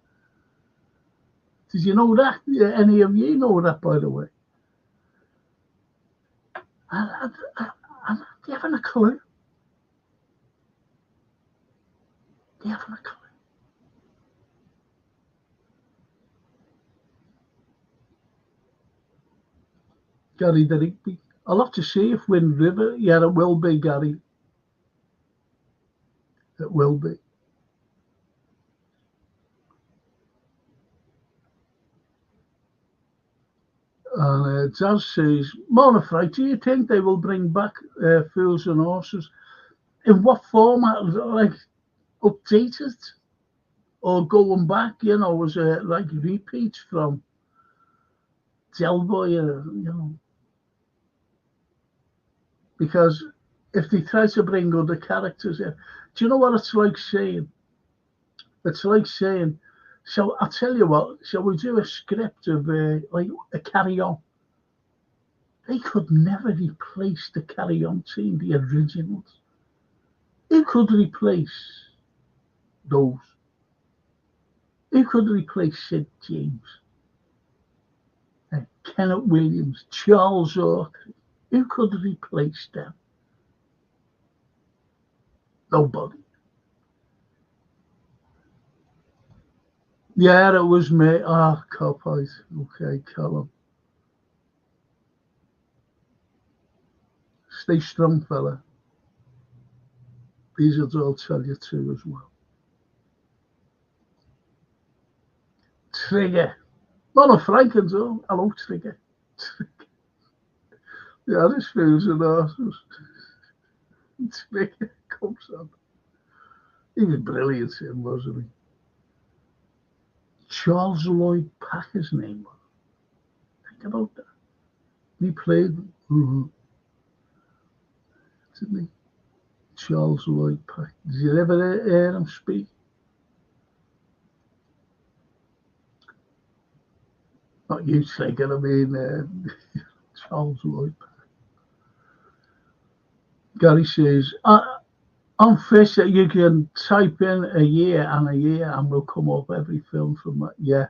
Did you know that? Yeah, any of you know that, by the way? And they haven't a clue. They haven't a clue. Gary the Rigby. I'll have to see if Wind River. Yeah, it will be, Gary. It will be. And Jazz says, "Mona Fright, do you think they will bring back Fools and Horses? In what format? Like updated or going back? Was it like repeats from Del Boy? Because if they try to bring other characters in, do you know what it's like saying? It's like saying, so I'll tell you what, shall we do a script of like a Carry On? They could never replace the Carry On team, the originals. Who could replace those? Who could replace Sid James, Kenneth Williams, Charles Oakley? Who could replace them? Nobody. Yeah, it was me. Ah, Copite. Okay, Callum. Stay strong, fella. These will all tell you too as well. Trigger. Not a Franken's all. Hello, Trigger. Yeah, this feels an arse. Trigger comes on. He was brilliant, him, wasn't he? Charles Lloyd Packer's name was. Think about that. He played, didn't he? Charles Lloyd Packer. Did you ever hear him speak? Not you, Trigger. I mean, Charles Lloyd Packer. Gary says, on Fish that you can type in a year and will come up every film from that. Yeah,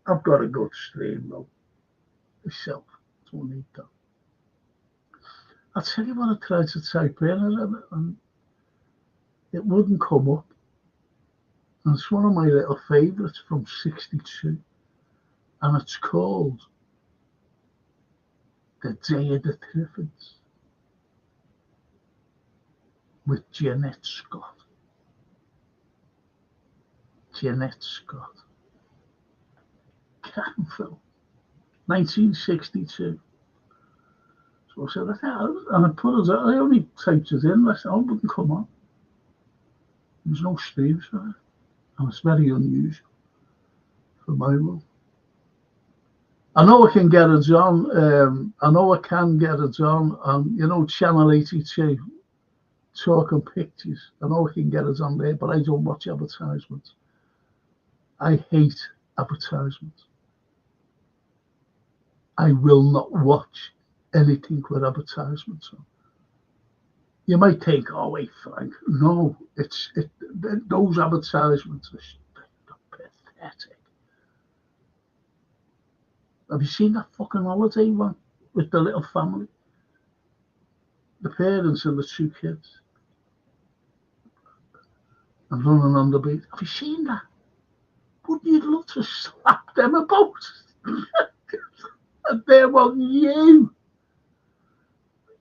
I've got a good stream though. Myself, don't need that. I'll tell you what I tried to type in and it wouldn't come up. And it's one of my little favourites from '62. And it's called The Day of the Triffids with Jeanette Scott. Jeanette Scott. Cracking film. 1962. So I said, and I put it, I only typed it in, I said, oh, it wouldn't come on. There's no streams for it. And it's very unusual for my role. I know I can get it on, I know I can get it on, Channel 82, Talking Pictures. I know I can get it on there, but I don't watch advertisements. I hate advertisements. I will not watch anything with advertisements on. You might think, oh wait, Frank. No, those advertisements are pathetic. Have you seen that fucking holiday one with the little family? The parents and the two kids. And running on the beach. Have you seen that? Wouldn't you love to slap them about? And there was you.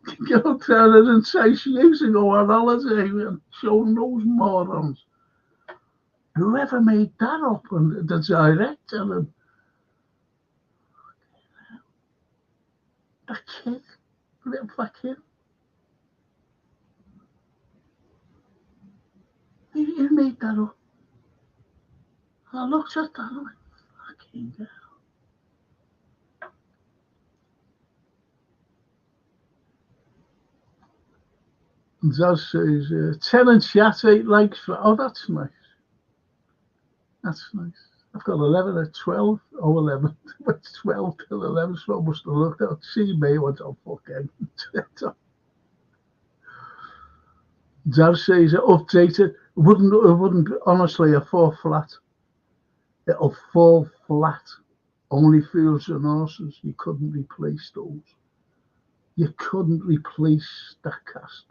Turn it and say she used to go on holiday and showing those morons. Whoever made that up and the director and that kid, little fat kid, he made that up. I looked at that and I went, fucking hell. And Zaz says, 10 and chat, 8 likes for, oh, that's nice. That's nice. I've got 11 at 12. Oh, 11. It's 12 till 11, so I must have looked out. See me, went, oh, fucking. Zaz says, updated. It wouldn't, honestly, a fall flat. It'll fall flat. Only fools and horses. You couldn't replace those. You couldn't replace that cast.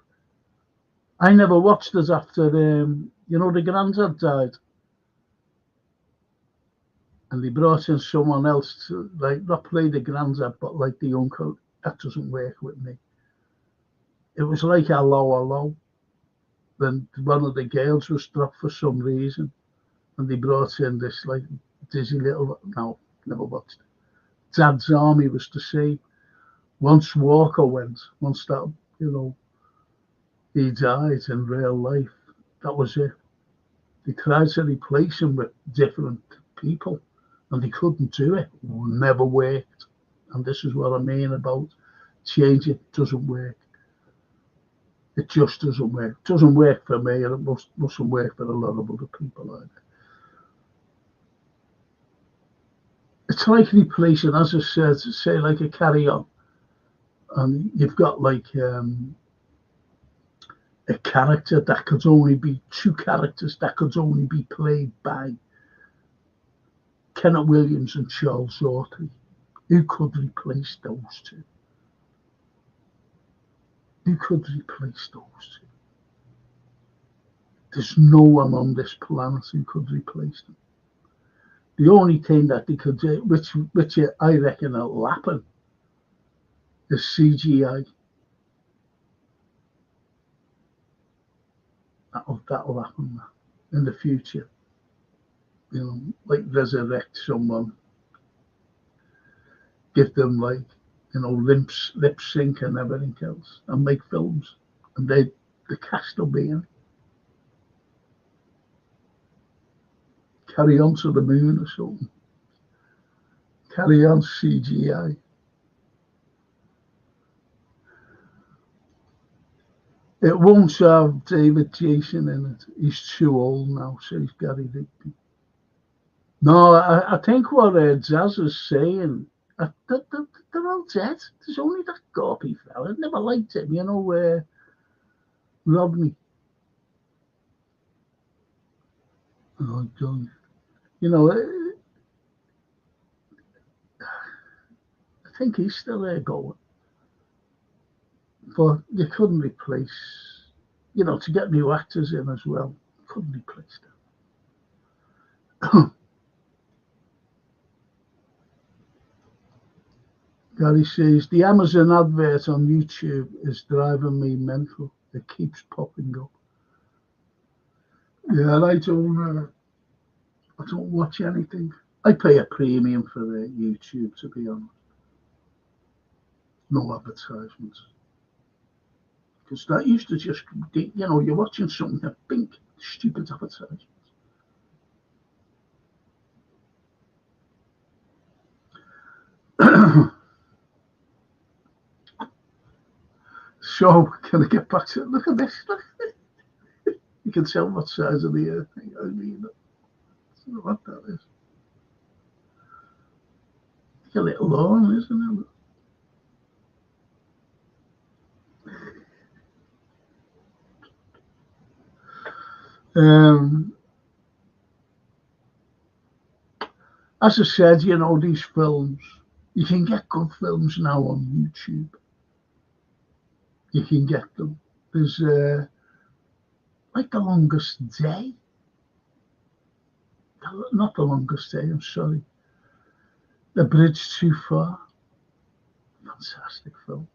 I never watched it after, the granddad died. And they brought in someone else to, like, not play the granddad, but like the uncle. That doesn't work with me. It was like hello. Then one of the girls was dropped for some reason. And they brought in this, like, dizzy little, no, never watched it. Dad's Army was to see. Once Walker went, once that, he died in real life, that was it. They tried to replace him with different people, and they couldn't do it. It never worked. And this is what I mean about change. It doesn't work. It just doesn't work. It doesn't work for me, and it mustn't work for a lot of other people either. It's like replacing, as I said, say like a Carry On, and you've got like a character that could only be two characters that could only be played by Kenneth Williams and Charles Autry. Who could replace those two? Who could replace those two? There's no one on this planet who could replace them. The only thing that they could do, which I reckon will happen, is CGI. That'll happen in the future. Like resurrect someone, give them like, lip sync and everything else, and make films, and the cast will be in. Carry On to the Moon or something. Carry On CGI. It won't have David Jason in it. He's too old now, says Gary Rigby. No, I think what Zaz is saying, they're all dead. There's only that gawpy fella. I never liked him, Rodney. Oh, God. I think he's still there going. But you couldn't replace, to get new actors in as well, couldn't replace them. Gary says, the Amazon advert on YouTube is driving me mental. It keeps popping up. Yeah, I don't watch anything. I pay a premium for YouTube, to be honest. No advertisements. Because that used to just, you're watching something that bink, stupid advertisements. So, can I get back to it? Look at this. You can tell what size of the earth. I mean, I don't know what that is. It's a little lawn, isn't it? As I said, these films, you can get good films now on YouTube. You can get them. There's like The Longest Day. Not The Longest Day, I'm sorry. The Bridge Too Far. Fantastic film.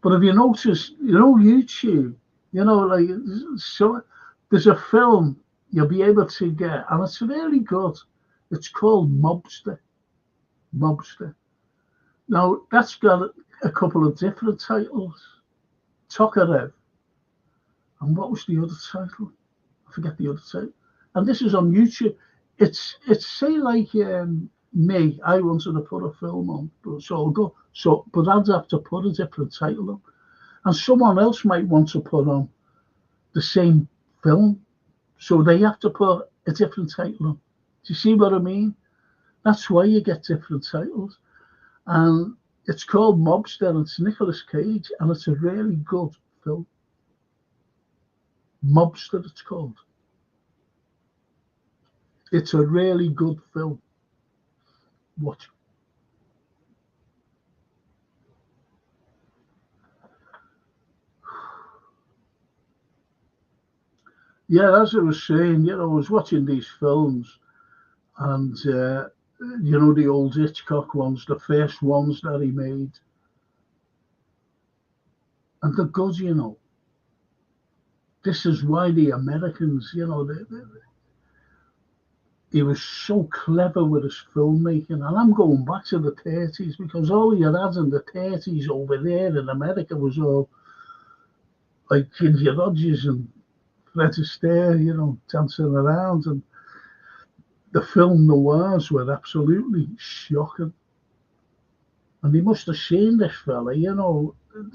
But if you notice, YouTube, like, so there's a film you'll be able to get, and it's really good. It's called Mobster. Mobster. Now, that's got a couple of different titles. Tokarev. And what was the other title? I forget the other title. And this is on YouTube. It's say like me, I wanted to put a film on, so I'll go. So, but I'd have to put a different title on, and someone else might want to put on the same film, so they have to put a different title on. Do you see what I mean? That's why you get different titles, and it's called Mobster, and it's Nicolas Cage, and it's a really good film. Mobster, it's called. It's a really good film. Watch. Yeah, as I was saying, I was watching these films, and the old Hitchcock ones, the first ones that he made, and they're good. This is why the Americans, he was so clever with his filmmaking, and I'm going back to the 30s because all you had in the 30s over there in America was all like Ginger Rogers and Fred Astaire, dancing around, and the film noirs were absolutely shocking. And he must have seen this fella,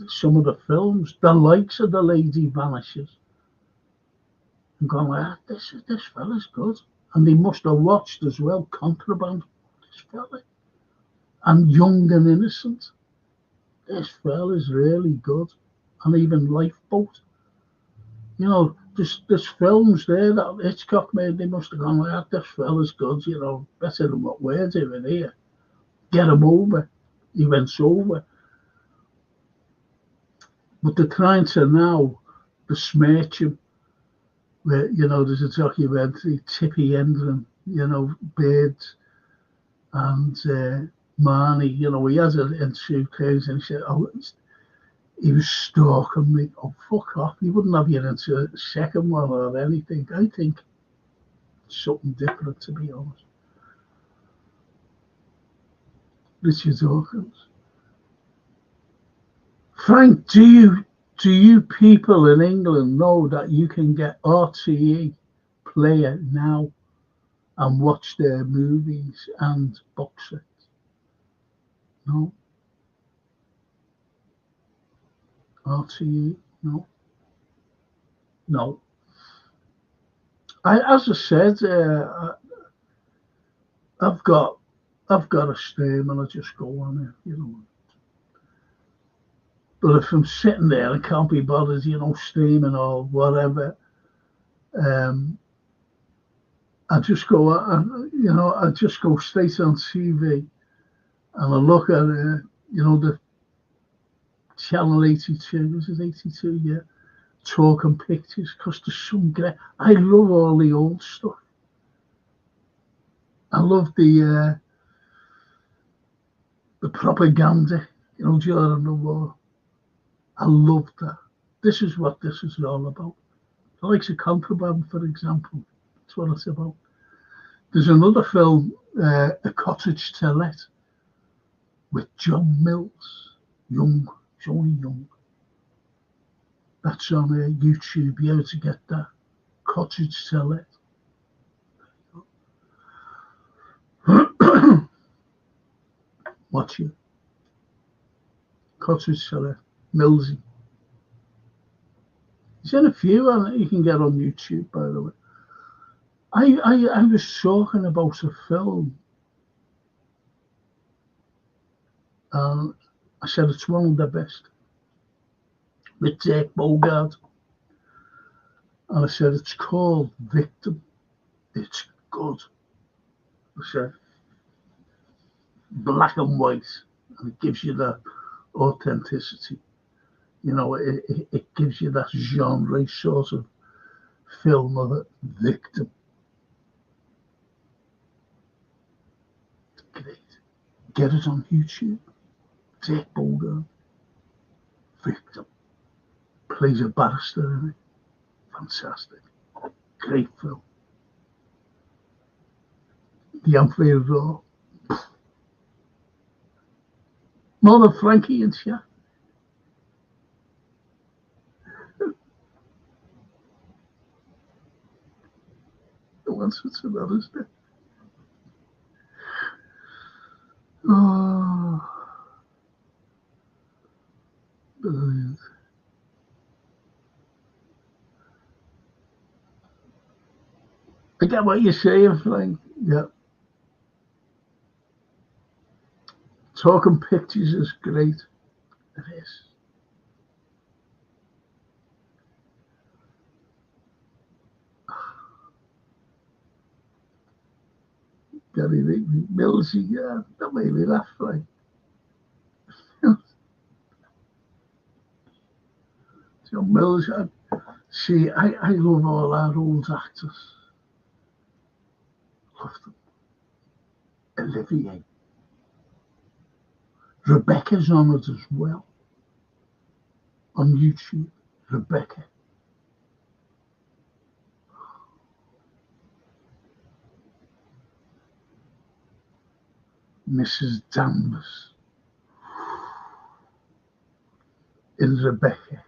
some of the films, the likes of The Lady Vanishes, and gone like, this fella's good. And he must have watched as well Contraband, this fella, and Young and Innocent. This fella's really good. And even Lifeboat. There's films there that Hitchcock made, they must have gone like, this fella's good, better than what we're doing here. Get him over. He went over. But they're trying to now besmirch him. Where, there's a documentary, Tippi Hedren, Birds, and Marnie, he has it in suitcase, and he said, he was stalking me. Oh, fuck off. He wouldn't have you into a second one or anything. I think something different, to be honest. Richard Dawkins. Frank, do you people in England know that you can get RTE Player now and watch their movies and box sets? No. RTE? No. No. As I said, I've got a stream and I just go on it, But if I'm sitting there and can't be bothered, streaming or whatever, I just go, I just go straight on TV and I look at, the channel 82, is it 82? Yeah, Talking Pictures, because there's some great. I love all the old stuff. I love the propaganda, during the war. I love that. This is what this is all about. The likes of Contraband, for example. That's what it's about. There's another film, A Cottage to Let, with John Mills, Johnny Young. That's on YouTube. You're able to get that. Cottage to Let. Watch it. Cottage to Let. Millsy. There's in a few and you can get on YouTube, by the way. I was talking about a film, and I said it's one of the best with Dirk Bogarde, and I said it's called Victim. It's good. I said black and white, and it gives you that authenticity. It gives you that genre sort of film of a victim. Great. Get it on YouTube. Dirk Bogarde. Victor plays a barrister in it. Fantastic. Great film. The Anfield Roar. More than Frankie and Shaq. No answer to that, is there? Oh, brilliant. I get what you're saying, Frank. Yeah. Talking pictures is great. It is. Gary Millsy, yeah, that made me laugh, like. John Mills, see, I love all our old actors. Love them. Olivier. Rebecca's on it as well. On YouTube. Rebecca. Mrs. Danvers. In Rebecca.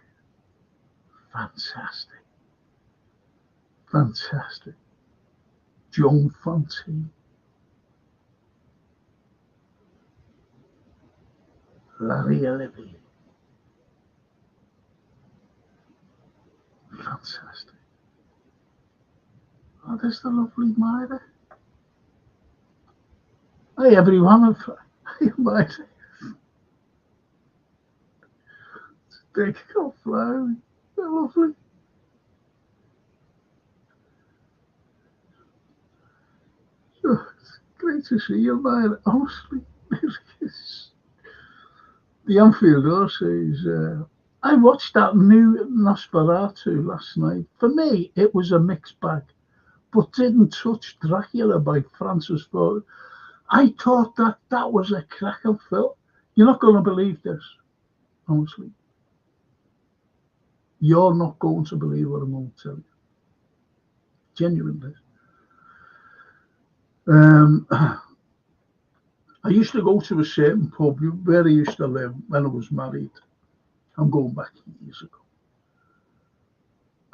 Fantastic. Fantastic. Joan Fontaine. Larry Olivier. Fantastic. Oh, there's the lovely Myra. Hey, everyone. Hey, Myra. They go fly. They're lovely. Oh, it's great to see you, Myra. Honestly, the Anfield Roar says, I watched that new Nosferatu last night. For me, it was a mixed bag, but didn't touch Dracula by Francis Ford. I thought that was a cracking film. You're not going to believe this, honestly. You're not going to believe what I'm going to tell you. Genuinely. I used to go to a certain pub where I used to live when I was married. I'm going back years ago.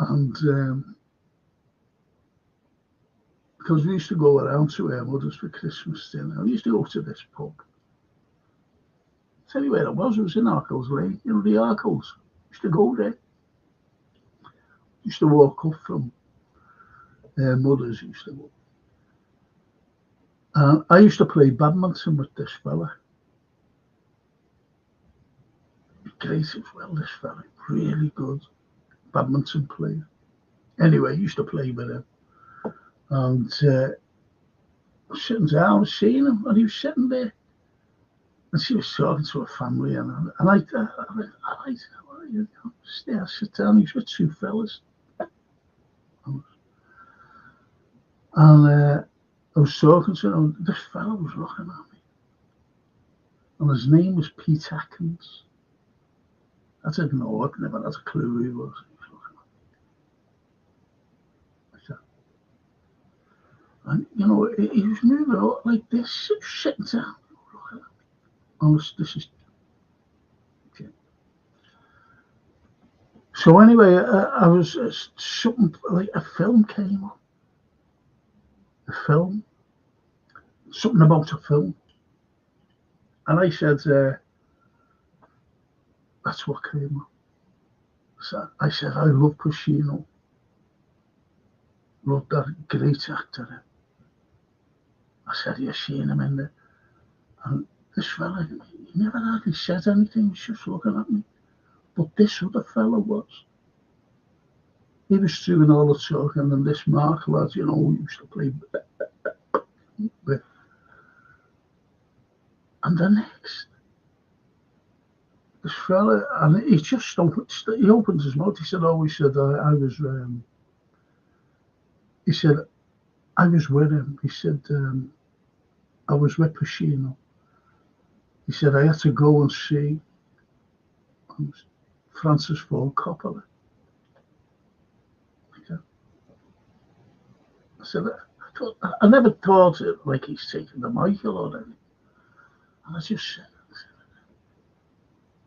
And because we used to go around to our mothers for Christmas dinner, we used to go to this pub. Tell you where it was in Arkles Lane, you know, the Arkles. Used to go there. Used to walk up from our mothers, used to go. I used to play badminton with this fella. Great as well, this fella. Really good badminton player. Anyway, I used to play with him. And I was sitting down, I was seeing him, and he was sitting there. And she was talking to her family, and I sit down. He's with two fellas. And I was talking to him, this fella was looking at me. And his name was Pete Atkins. I didn't know, I never had a clue who he was. And, you know, he was moving out like this, sitting down. Honest, this is. Okay. So anyway, I was something like a film came up. A film, something about a film, and I said, "That's what came up." So I said, "I love Pacino. Love that great actor." I said, "You're seeing him in there," and this fella, he never hardly said anything. He was just looking at me. But this other fella was. He was doing all the talking, and this Mark lad, you know, who used to play with. And the next, this fella, and he just he opened his mouth. He said, "Oh," he said, "I was." He said, "I was with him." He said, "I was with Pacino." He said, "I had to go and see." Francis Ford Coppola. Okay. I said, I never thought it like he's taking the Michael or anything. And I just said,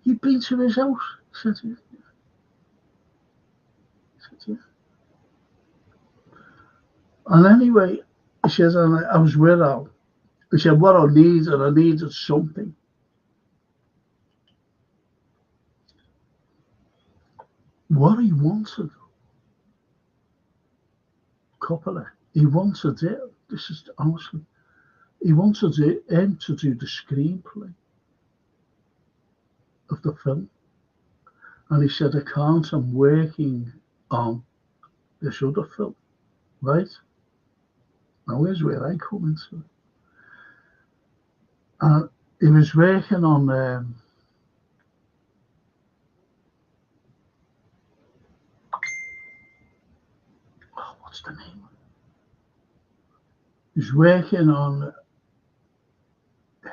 you've been to his house? He said, yeah. I said, yeah. And anyway, he says, and I was with her. He said, what I needed something. What he wanted, Coppola, he wanted it, this is honestly, he wanted him to do the screenplay of the film. And he said, I can't, I'm working on this other film, right? Now, here's where I come into it. And he was working on, what's the name? He was working on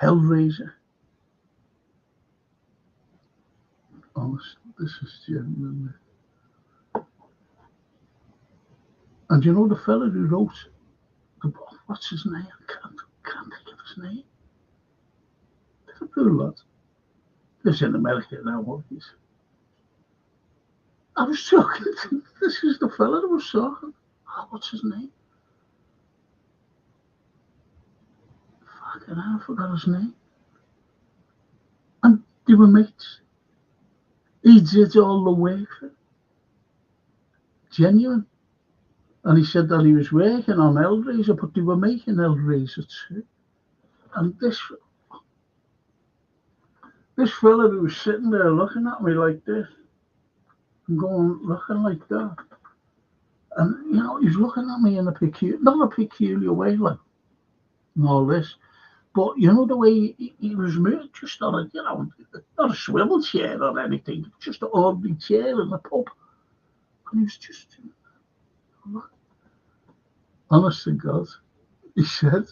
Hellraiser. Honest, this is genuine. And you know the fella who wrote the book, what's his name? I can't think of his name. Liverpool lad. Lives in America now, obviously. I was talking to, this is the fella that was talking. Oh, what's his name? Fucking hell, I forgot his name. And they were mates. He did all the work for it. Genuine. And he said that he was working on Hellraiser, but they were making Hellraiser too. And this fella who was sitting there looking at me like this, and going, looking like that. And, you know, he's looking at me in not a peculiar way, like, and all this. But, you know, the way he was moved, just on a, you know, not a swivel chair or anything, just an ordinary chair in the pub. And he was just, look. Honest to God, he said,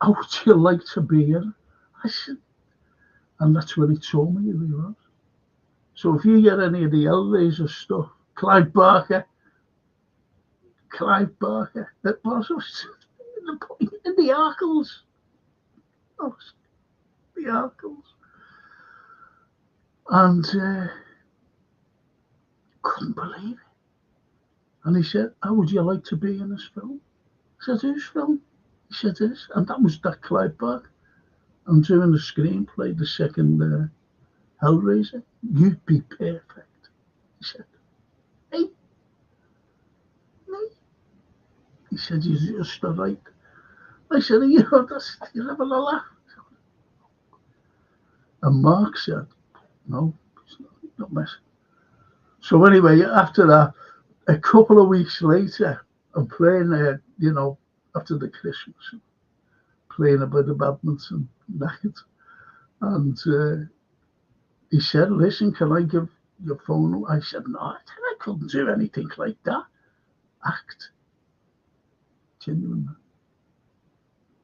how would you like to be here? I said, and that's when he told me who he was. So if you get any of the Hellraiser stuff, Clive Barker, that was in the Arkles. Oh, the Arkles. And couldn't believe it. And he said, how would you like to be in this film? I said, whose film? He said, this. And that was that Clive Barker. I'm doing the screenplay, the second Hellraiser. You'd be perfect. He said, hey, me? He said, you're just all right. I said, you know, you're having a laugh. And Mark said, no, he's not messing. So anyway, after that, a couple of weeks later, I'm playing there, you know, after the Christmas, playing a bit of badminton, knackered. And he said, listen, can I give your phone? I said, no, I couldn't do anything like that. Act. Genuine.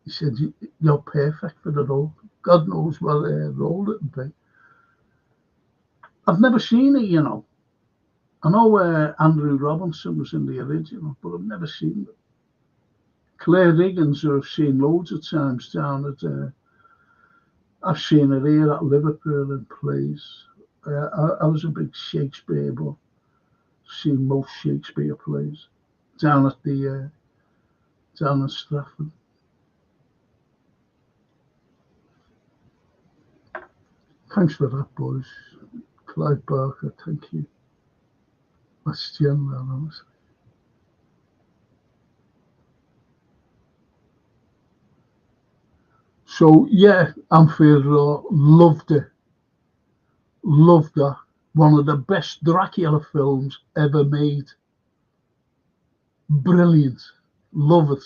He said, you're perfect for the role. God knows what role it would be. I've never seen it, you know. I know Andrew Robinson was in the original, but I've never seen it. Claire Riggins, who I've seen loads of times down at, I've seen her here at Liverpool in plays. I was a big Shakespeare buff. Seen most Shakespeare plays down at the down in Stratford. Thanks for that, boys. Clive Barker, thank you. That's general, honestly. So yeah, Anfield Row, loved it. Loved that. One of the best Dracula films ever made. Brilliant. Love it.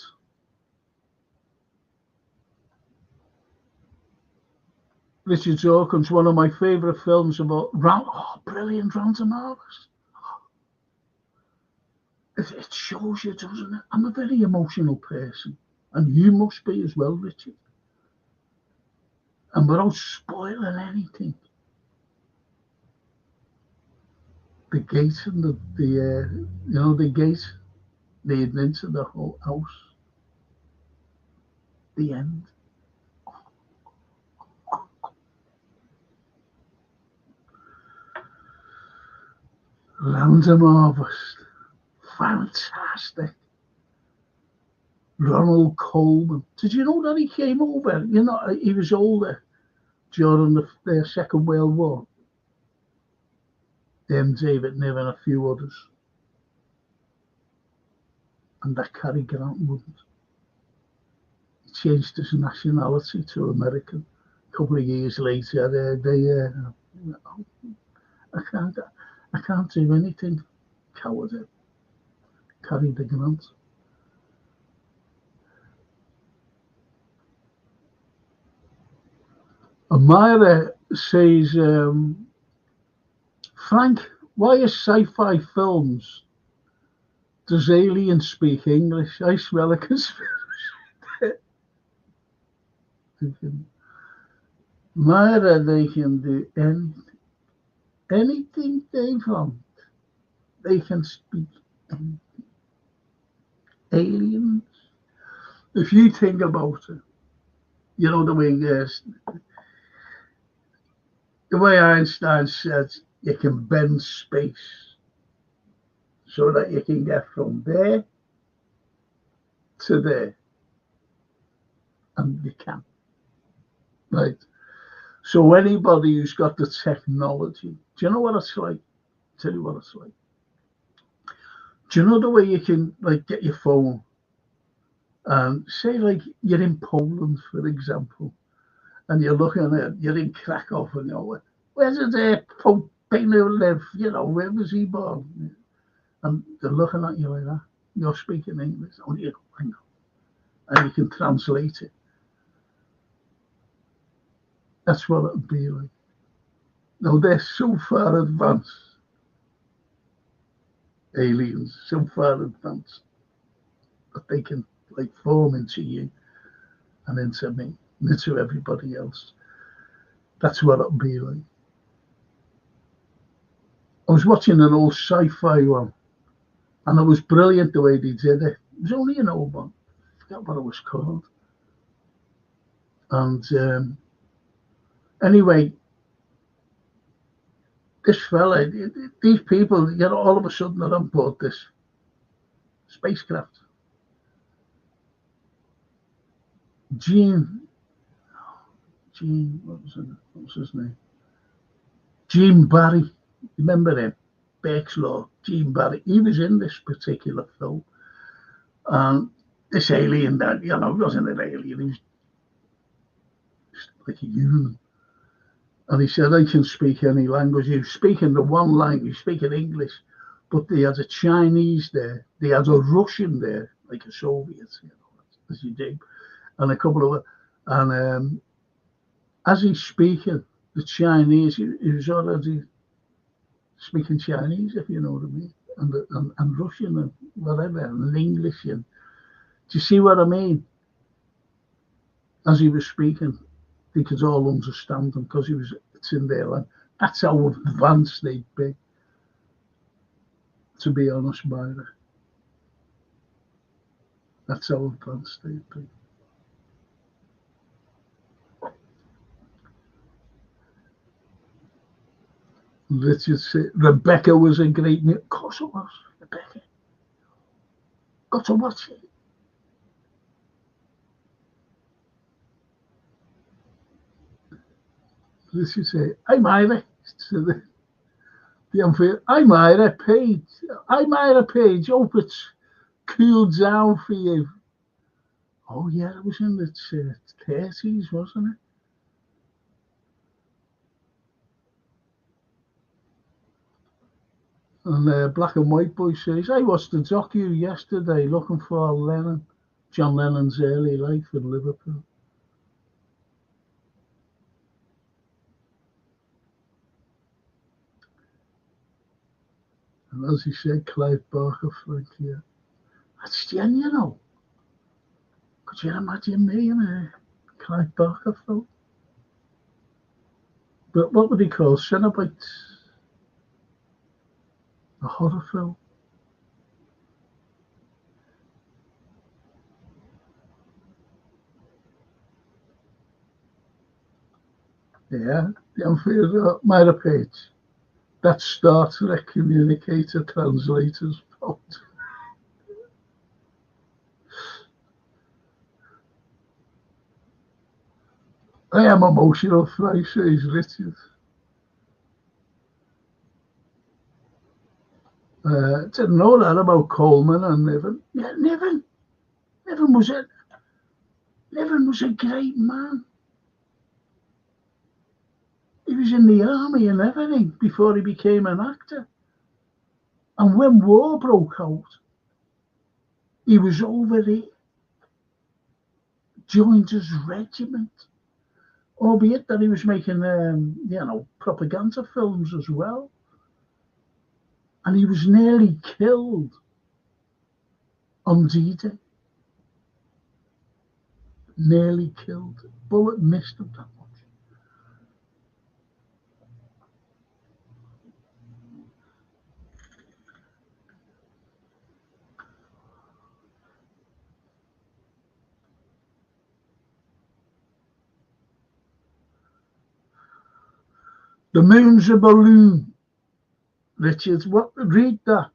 Richard Dawkins, one of my favourite films about brilliant, Random Harvest. It shows you, doesn't it? I'm a very emotional person, and you must be as well, Richard. And without spoiling anything, the gate and the gate leading into the whole house. The end. Random Harvest. Fantastic. Ronald Coleman. Did you know that he came over? He was older during the Second World War. David Niven and a few others. And that Cary Grant wouldn't. He changed his nationality to American. A couple of years later, I can't do anything. Coward. Cary the Grant. Amira says, Frank, why is sci-fi films does aliens speak English? I smell a conspiracy. Myra, they can do anything they want. They can speak anything. Aliens. If you think about it, the way Einstein said you can bend space so that you can get from there to there. And you can. Right? So anybody who's got the technology, do you know what it's like? Tell you what it's like. Do you know the way you can get your phone and say you're in Poland, for example, and you're looking at you're in Krakow and where's the Pope live? Where was he born? And they're looking at you like that. You're speaking English. Oh, you go, I know. And you can translate it. That's what it would be like. Now they're so far advanced. Aliens, so far advanced that they can form into you and into me, and into everybody else. That's what it would be like. I was watching an old sci-fi one, and it was brilliant the way they did it. It was only an old one. I forgot what it was called. And anyway, this fella, these people, all of a sudden they're on board this spacecraft. Gene, what was his name? Gene Barry. Remember him? Burke's Law. Gene Barry. He was in this particular film. And this alien that, wasn't an alien. He was like a human. And he said, I can speak any language. He was speaking the one language, speaking English. But they had a Chinese there. They had a Russian there, like a Soviet, as you do. And a couple of, and as he's speaking, the Chinese, he was already speaking Chinese, if you know what I mean, and Russian and whatever, and English. And do you see what I mean? As he was speaking, they could all understand him because it's in their land. That's how advanced they'd be, to be honest, Myra. That's how advanced they'd be. Richard said Rebecca was a great new. Of course it was, Rebecca. Got to watch it. Richard said, I'm Myra. So the unfair, I'm Myra Page. I'm Myra Page. Hope it's cooled down for you. Oh yeah, it was in the 30s, wasn't it? And Black and White Boy says, I watched the docu yesterday looking for Lennon, John Lennon's early life in Liverpool. And as he said, Clive Barker, Frank, yeah. That's Jen. Could you imagine me in a Clive Barker film? But what would he call Cenobites? A horror film. Yeah, I'm for Myra Page. That Star Trek communicator translators fault. I am emotional, Frank says Richard. Didn't know that about Coleman and Niven. Yeah, Niven was a Niven was a great man. He was in the army and everything before he became an actor. And when war broke out, he was over there, joined his regiment, albeit that he was making, propaganda films as well. And he was nearly killed on D-Day. Nearly killed. Bullet missed him that much. The moon's a balloon. Richard, what? Read that.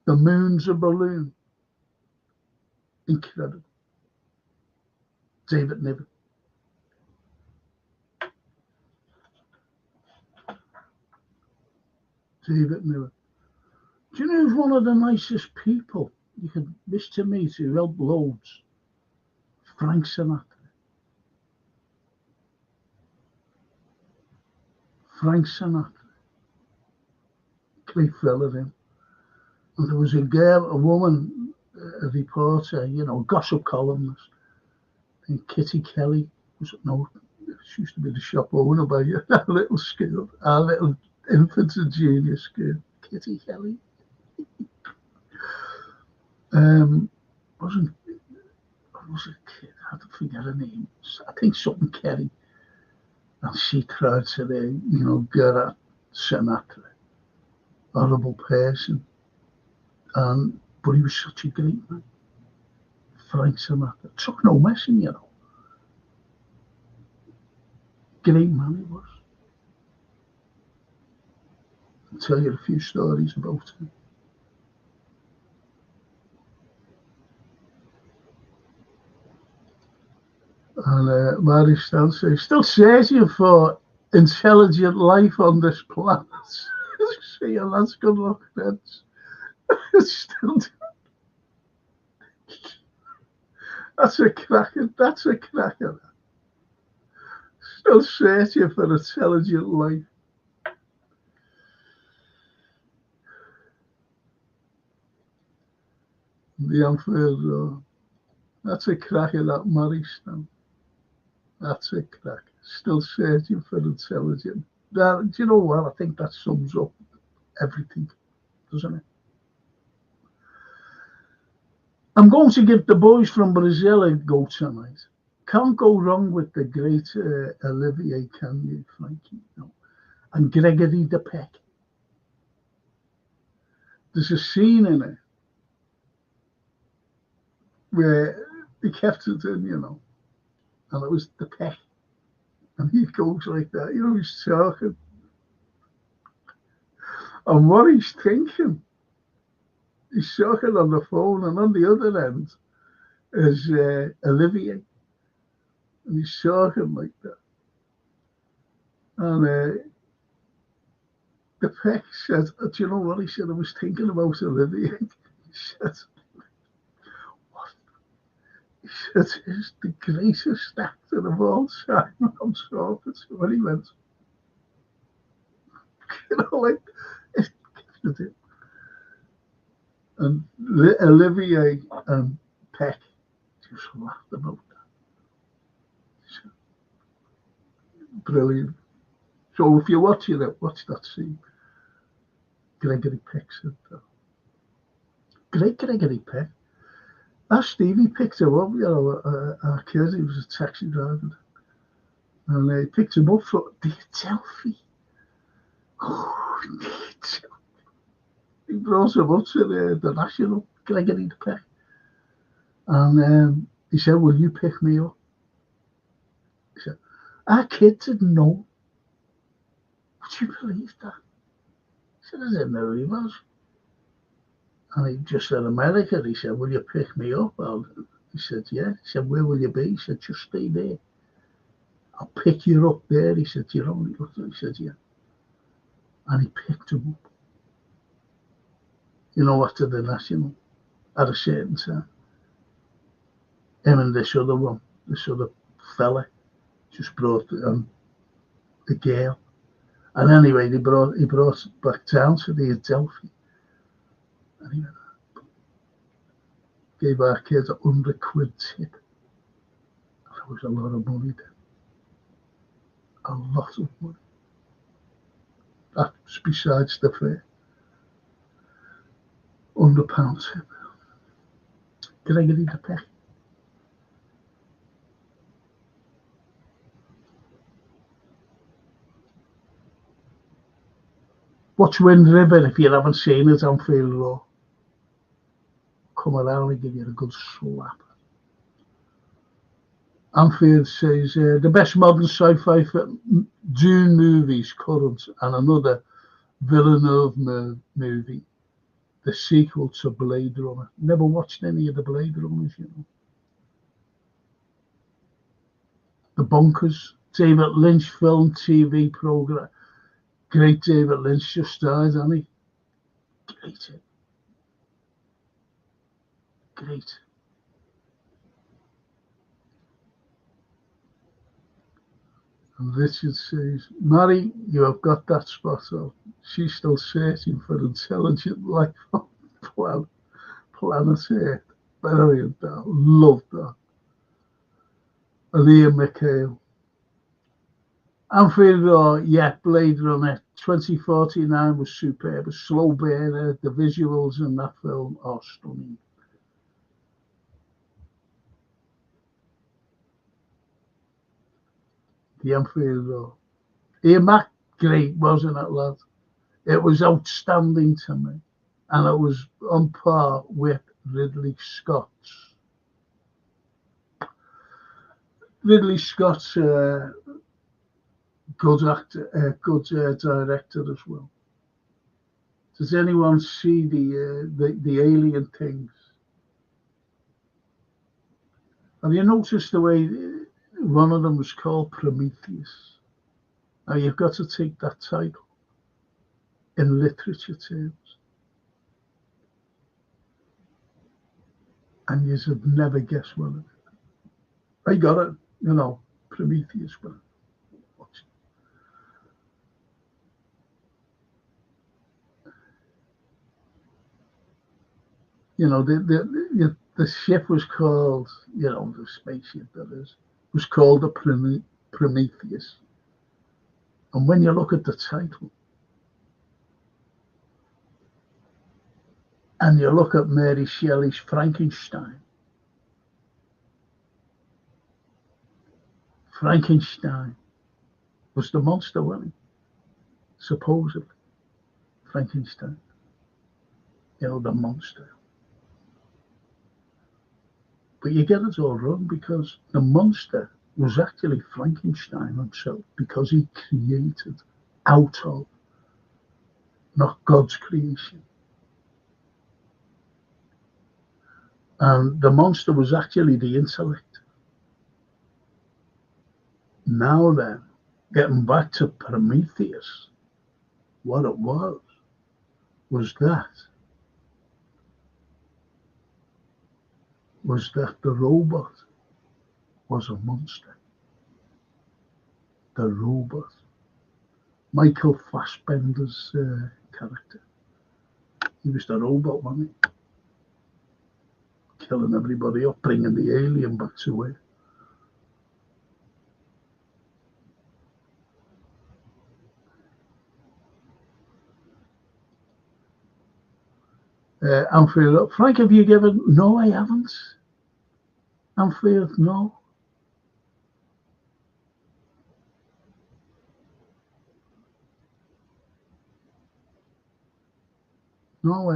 The moon's a balloon. Incredible. David Niven. David Niven. Do you know who's one of the nicest people you could wish to meet who helped loads? Frank Sinatra. Frank Sinatra. Great fella, him. And there was a girl, a woman, a reporter, gossip columnist, named Kitty Kelly. She used to be the shop owner by our little school, our little infant and junior school. Kitty Kelly. Wasn't was a kid, I had to forget her name. I think something Kelly. And she tried to, get at Sinatra. Horrible person. But he was such a great man. Frank Sinatra. Took no messing. Great man he was. I'll tell you a few stories about him. And Mary Stan says, still searching for intelligent life on this planet. See, and that's good luck, friends. Still, that's a cracker. That's a cracker. Still searching for intelligent life. The unfair, that's a cracker, that Mary Stan. That's a cracker. Still searching for intelligent. Do you know what? I think that sums up everything, doesn't it? I'm going to give the boys from Brazil a go tonight. Can't go wrong with the great Olivier, can you, Frankie? No. And Gregory the Peck. There's a scene in it where he kept it in, and it was the Peck. And he goes like that, he's talking. And what he's thinking, he's talking on the phone, and on the other end is Olivier. And he's talking like that. And the Peck said, do you know what he said? I was thinking about Olivier. He said, what? He said, he's the greatest actor of all time. I'm talking to when he went, like, and Olivier and Peck just laughed about that. Brilliant. So if you're watching it, watch that scene. Gregory Peck said that. Great Gregory Peck. Last Stevie picked him up, our kid, he was a taxi driver. And they picked him up for the Delphi. Oh, He brought him up to the National, Gregory the Peck. And he said, will you pick me up? He said, our kid didn't know. Would you believe that? He said, I didn't know he was. And he just said, America. He said, will you pick me up? He said, yeah. He said, where will you be? He said, just stay there. I'll pick you up there. He said, you're only looking. He said, yeah. And he picked him up. You know, after the National, at a certain time. Him and this other fella, just brought the girl. And anyway, he brought back down to the Adelphi. And he gave our kids £100 tip. That was a lot of money then. A lot of money. That's besides the fare. £100 tip. Gregory the Peck. Watch Wind River if you haven't seen it on Field Row. Come around and give you a good slap. Anfield says the best modern sci-fi Dune movies current, and another Villeneuve movie, the sequel to Blade Runner. Never watched any of the Blade Runners, you know. The Bunkers, David Lynch film TV program. Great David Lynch just died, hasn't he? Great. And Richard says, Mary, you have got that spot on. She's still searching for intelligent life on planet Earth. Brilliant, that. Love that. And Ian McHale. Anfield Row, yeah, Blade Runner 2049 was superb. A slow burner. The visuals in that film are stunning. The Anfield Row. Ian Mac, great, wasn't it, lad? It was outstanding to me. And it was on par with Ridley Scott's. Ridley Scott's good actor, good director as well. Does anyone see the alien things? Have you noticed the way one of them was called Prometheus? Now you've got to take that title in literature terms, and you should never guess what it is. I got it, you know, Prometheus, but you know, the ship was called, you know, the spaceship that is, was called the Prometheus. And when you look at the title, and you look at Mary Shelley's Frankenstein, Frankenstein was the monster, wasn't he? Supposedly, Frankenstein, you know, the monster. But you get it all wrong, because the monster was actually Frankenstein himself, because he created out of, not God's creation. And the monster was actually the intellect. Now then, getting back to Prometheus, what it was that the robot was a monster. The robot. Michael Fassbender's character. He was the robot, wasn't he? Killing everybody up, bringing the alien back to Earth. Anfield. Frank, have you given? No, I haven't. Anfield, no. No,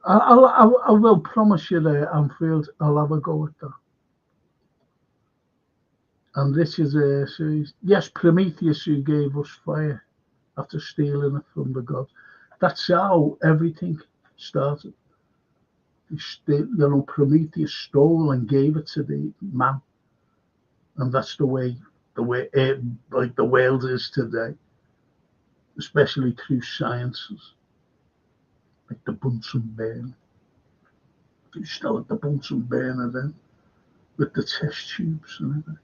I will promise you there, Anfield, I'll have a go at that. And Richard says, yes, Prometheus who gave us fire after stealing it from the gods. That's how everything started. Prometheus stole and gave it to the man, and that's the way like the world is today, especially through sciences like the Bunsen burner. You still at the Bunsen burner then with the test tubes and everything.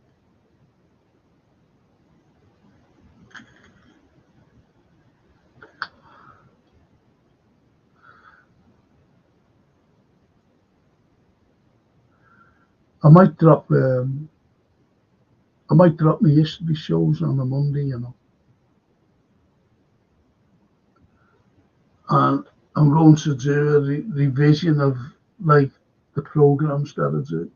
I might drop my history shows on a Monday, and I'm going to do a revision of like the programs that I do.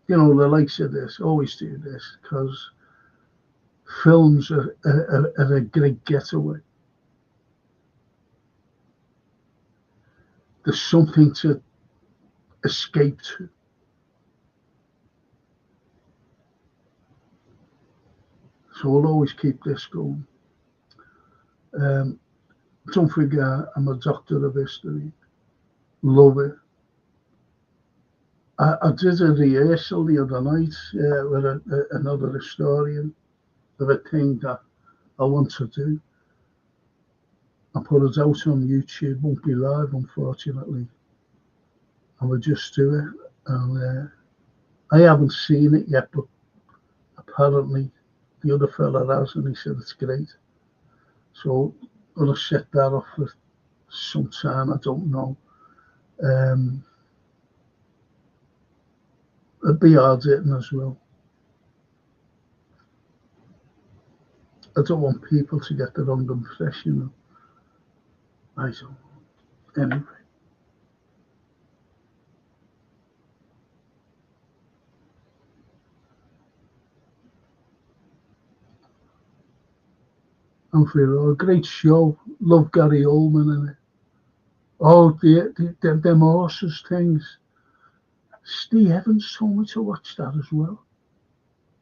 The likes of this, always do this because films are a great getaway. There's something to escape to. So I'll always keep this going. Um, don't forget, I'm a doctor of history. Love it. I did a rehearsal the other night with another historian of a thing that I want to do. I put it out on YouTube. Won't be live, unfortunately. I will just do it. And I haven't seen it yet, but apparently the other fella has, and he said it's great. So I'm going to set that off for some time. I don't know. It'd be hard hitting as well. I don't want people to get the wrong impression. I don't. Anyway. I'm feeling a great show. Love Gary Oldman in it. Oh, them horses things. Steve Evans told me to watch that as well.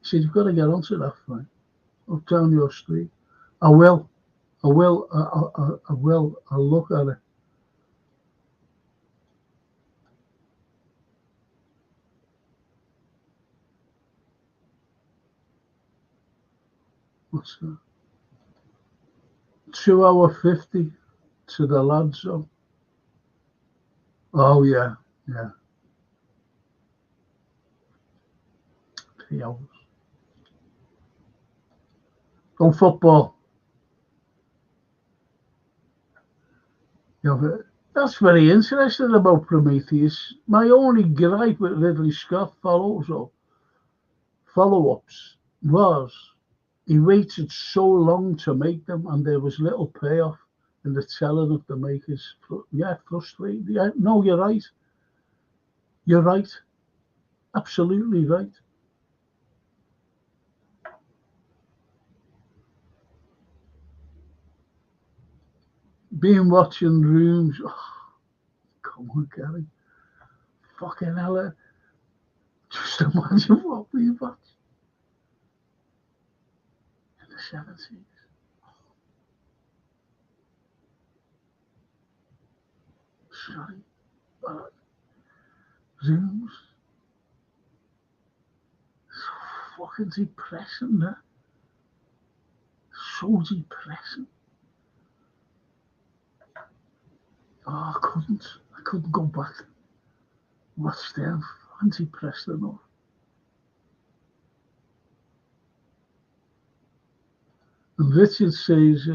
He said, you've got to get onto that, Frank. Up down your street. I will. I will. I will. I'll look at it. What's that? 2 hour 50 to the lads zone. Oh, yeah. Yeah. 3 hours. Go football. That's very interesting about Prometheus. My only gripe with Ridley Scott follow-ups was he waited so long to make them, and there was little payoff in the telling of the makers. Yeah, frustrating. Yeah, no, you're right. You're right. Absolutely right. Being watching rooms. Oh, come on, Gary. Fucking hell. Just imagine what we watched in the 70s. Sorry. Rooms. So fucking depressing, that. So depressing. Oh, I couldn't go back. Watch them. I'm depressed enough. And Richard says,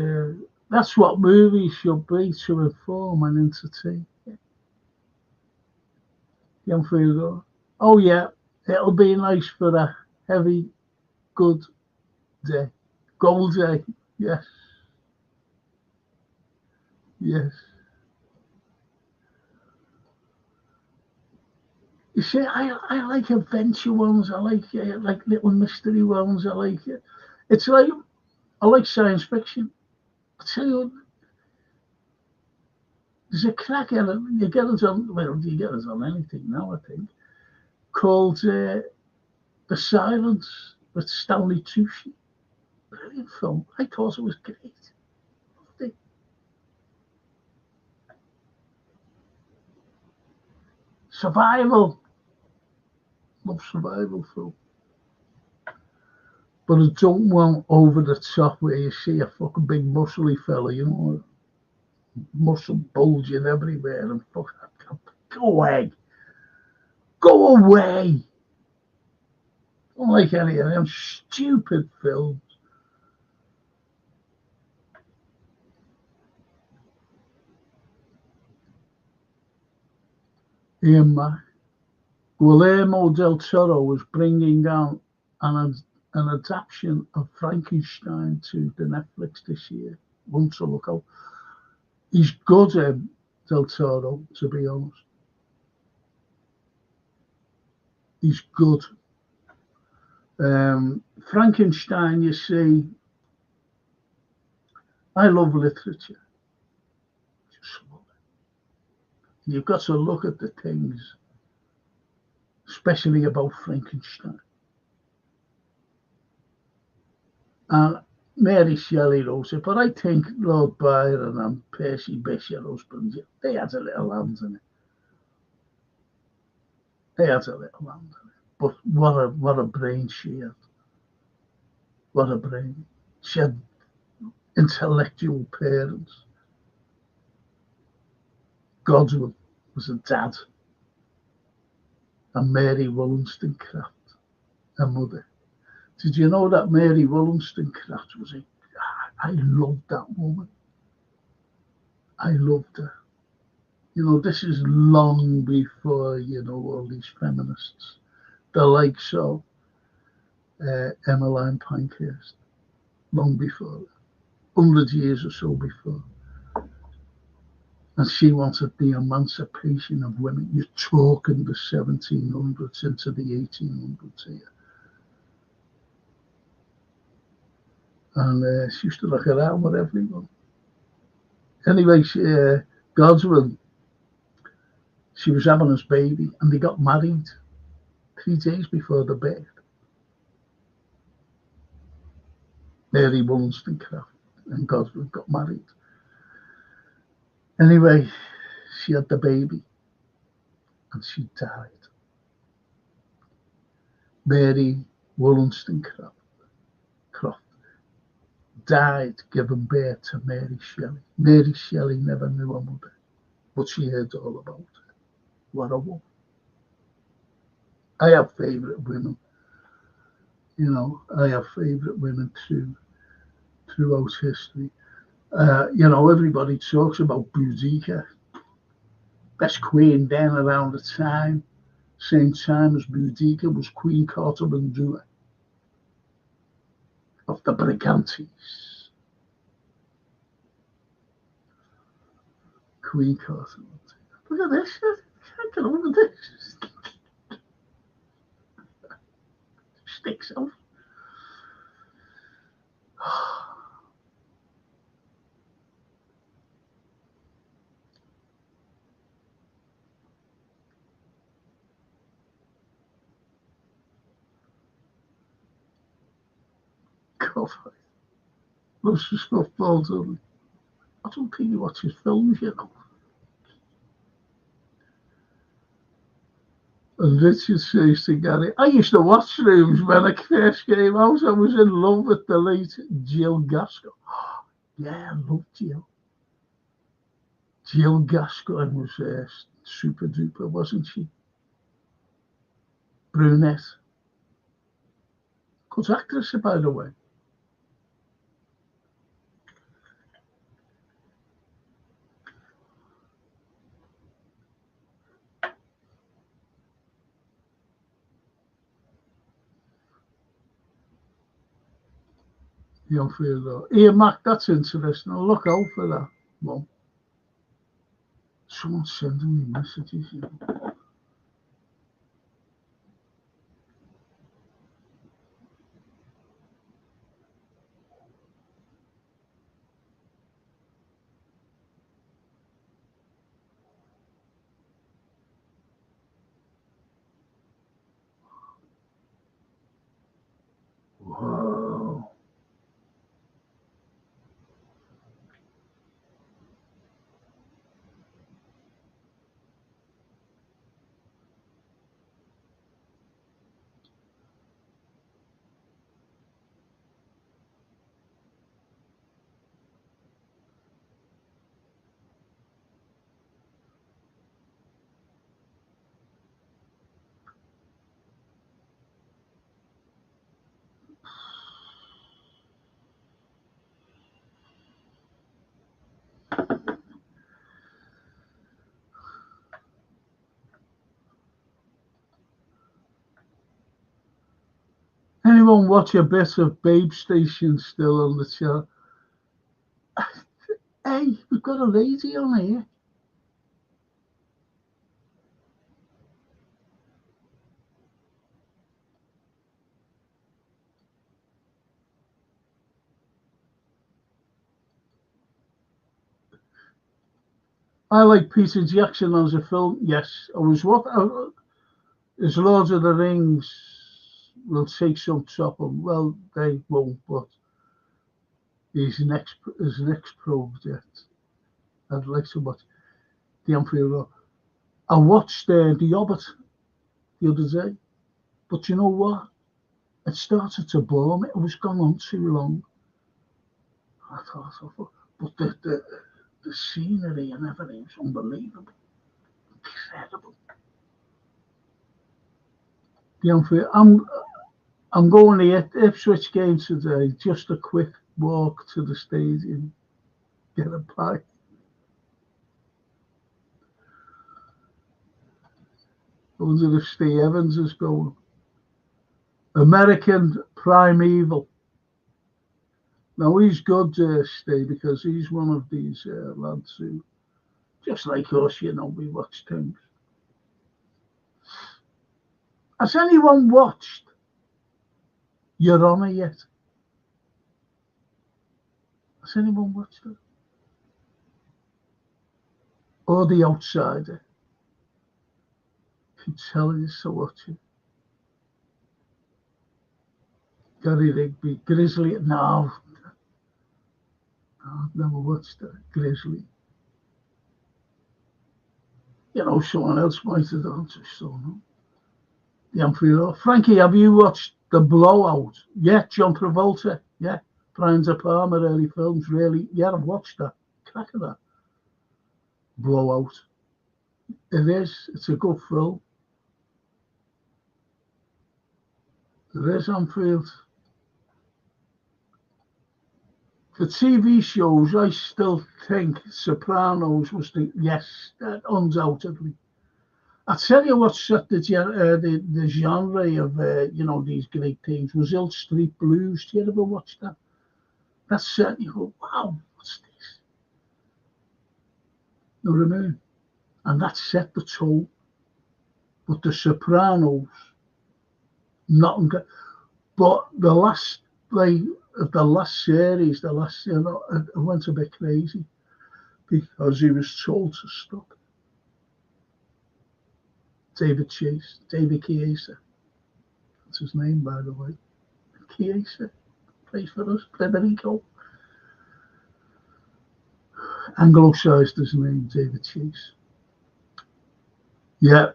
that's what movies should be, to inform and entertain. Young Field. Oh, yeah, it'll be nice for a heavy, good day. Gold day. Yes. Yes. You see, I like adventure ones. I like little mystery ones. I like it. It's like I like science fiction. tell you, there's a cracker, you get it on, well, you get it on anything now, I think, called The Silence with Stanley Tucci. Brilliant film. I thought it was great. Loved it. Survival. Love survival film. But I don't want over the top where you see a fucking big muscly fella, you know, muscle bulging everywhere and fuck. Go away. Go away. I don't like any of them stupid films. Ian Mac. Guillermo del Toro was bringing out an adaptation of Frankenstein to the Netflix this year. One to look out. He's good, Del Toro, to be honest. He's good. Frankenstein, you see, I love literature. Just love it. You've got to look at the things, especially about Frankenstein. And Mary Shelley wrote it, but I think Lord Byron and Percy Bysshe, her husband, they had a little hand in it. They had a little hand in it. But what a brain she had. What a brain. She had intellectual parents. Godwin was a dad. And Mary Wollstonecraft, her mother. Did you know that Mary Wollstonecraft was I loved that woman. I loved her. You know, this is long before, you know, all these feminists. The likes of Emmeline Pankhurst. Long before. 100 years or so before. And she wanted the emancipation of women. You're talking the 1700s into the 1800s here. And she used to look around with everyone. Anyway, Godwin, she was having his baby, and they got married 3 days before the birth. Mary Wollstonecraft and Godwin got married. Anyway, she had the baby, and she died. Mary Wollstonecraft died giving birth to Mary Shelley. Mary Shelley never knew her mother, but she heard all about her. What a woman. I have favourite women. You know, I have favourite women throughout history. You know, everybody talks about Boudica. Best queen then around the time, same time as Boudica, was Queen Cartabandua of the Brigantes. Queen Cartabandua. Look at this. I can't get over this. Sticks out. God, loves the stuff balls on. I don't think he watches films yet. And Richard says to Gary, I used to watch Rooms when I first came out. I was in love with the late Jill Gascoigne. Yeah, I loved Jill. Jill Gascoigne was super duper, wasn't she? Brunette. Good actress, by the way. Young Theodore. Ian Mac, that's interesting. I'll look out for that one. Someone's sending me messages. You know. anyone watch a bit of Babe Station still on the channel? Hey, we've got a lady on here. I like Peter Jackson as a film. Yes, I was what is Lord of the Rings will take some top of. Well, they won't, but his next project. I'd like to watch the Emperor. I watched The Hobbit the other day, but you know what? It started to bore me. It was gone on too long. I thought, but the scenery and everything is unbelievable, incredible. The Emperor. I'm going to Ipswich game today. Just a quick walk to the stadium, get a pie. I wonder if Steve Evans is going. American Primeval. Now he's good, Steve, because he's one of these lads who, just like us, we watch things. Has anyone watched Your Honour yet? Has anyone watched it? Or The Outsider? I keep telling you to watch it. Gary Rigby, Grizzly. No, I've never watched it. Grizzly. Someone else might have done, just so no. The Emperor. Frankie, have you watched The Blowout? Yeah, John Travolta. Yeah, Brian De Palma, early films, really. Yeah, I've watched that. Crack of that. Blowout. It is. It's a good film. It is, Anfield. The TV shows, I still think Sopranos was yes, undoubtedly. I tell you what set the genre of these great things was Hill Street Blues. Do you ever watch that? That set you go, wow, what's this? You know what I mean? And that set the tone. But the Sopranos, nothing. But the last series, it went a bit crazy because he was told to stop. David Chiesa. That's his name, by the way. Chiesa plays for us, Puerto Rico. Anglicized his name, David Chiesa. Yeah.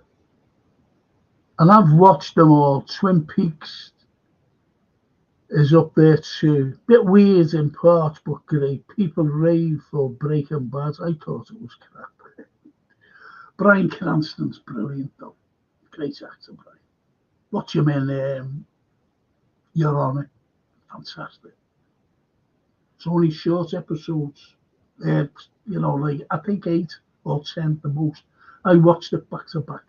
And I've watched them all. Twin Peaks is up there too. Bit weird in parts, but great. People rave for Breaking Bad. I thought it was crap. Bryan Cranston's brilliant, though. Great actor, Bryan. Watch him in Your Honour. Fantastic. It's only short episodes. Like I think 8 or 10 the most. I watched it back to back.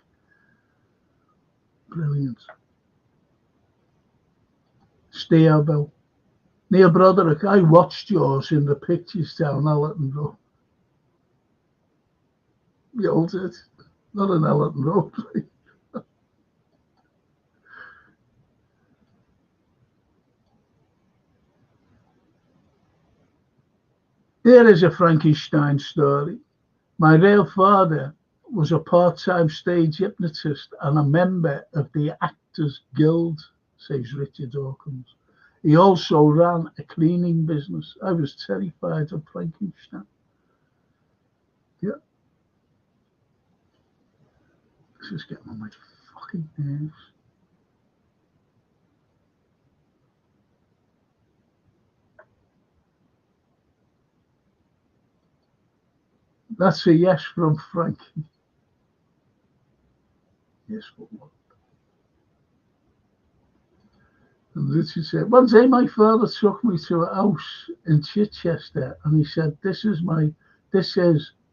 Brilliant. Steerville. Neil Broderick, I watched yours in the pictures down Ellerton Road. You all did. Not in Ellerton Road. Here is a Frankenstein story. My real father was a part-time stage hypnotist and a member of the Actors Guild, says Richard Hawkins. He also ran a cleaning business. I was terrified of Frankenstein. Yeah. This is getting on my fucking nerves. That's a yes from Frankie. Yes, for what? And Richard said, one day my father took me to a house in Chichester and he said, this is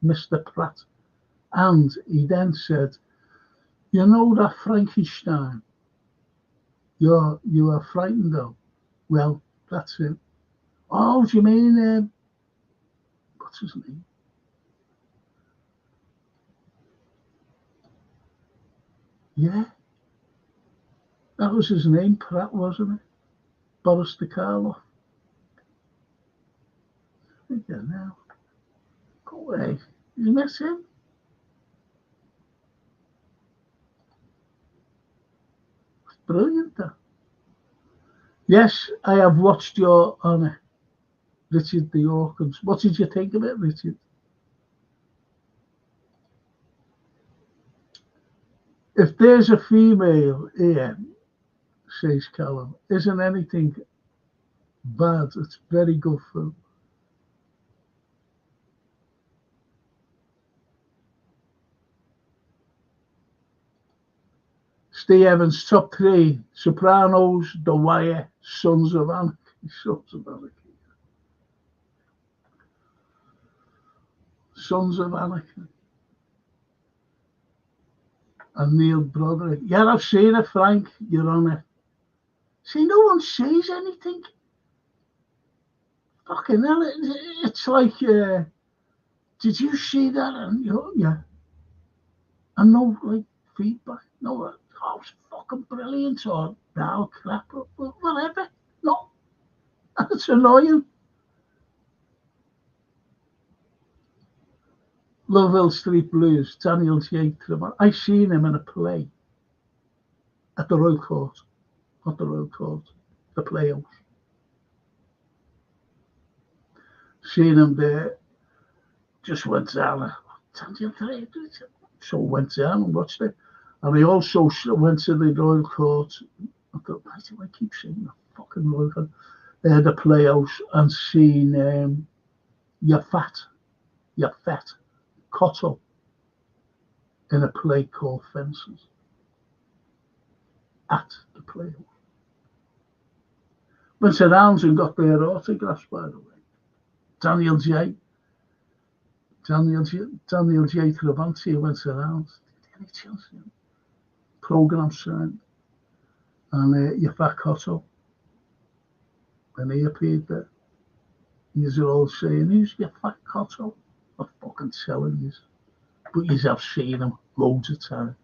Mr. Pratt. And he then said, you know that Frankenstein? You are frightened though. Well, that's it. Oh, do you mean what's his name? Yeah, that was his name, Pratt, wasn't it? Boris the Karloff. Yeah, now go away. You met him? Brilliant. That. Yes, I have watched Your Honour, Richard the Hawkins. What did you think of it, Richard? If there's a female here, says Callum, isn't anything bad. It's very good film. Steve Evans, top three: Sopranos, The Wire, Sons of Anarchy. Sons of Anarchy. Sons of Anarchy. And Neil Broderick. Yeah, I've seen it, Frank. You're on it. See, no one says anything. Fucking hell. It's like, did you see that? And yeah. And no, like, feedback. No, oh, it's fucking brilliant. Or, no, crap. Whatever. No. It's annoying. Lovell Street Blues, Daniel J. Trevor. I seen him in a play at the Royal Court. Not the Royal Court, the Playhouse. Seen him there, just went down. Daniel J. So went down and watched it. And I also went to the Royal Court. I thought, why do I keep saying the fucking Royal Court? The Playhouse and seen Your Fat, Cottle in a play called Fences at the Playhouse. Went around and got their autographs, by the way. Daniel J. Travanti went around. Any chance? Program signed. And Your Fat Cottle. And he appeared there. You're all saying, who's Your Fat Cottle? I'm fucking telling you. But you have seen him loads of times.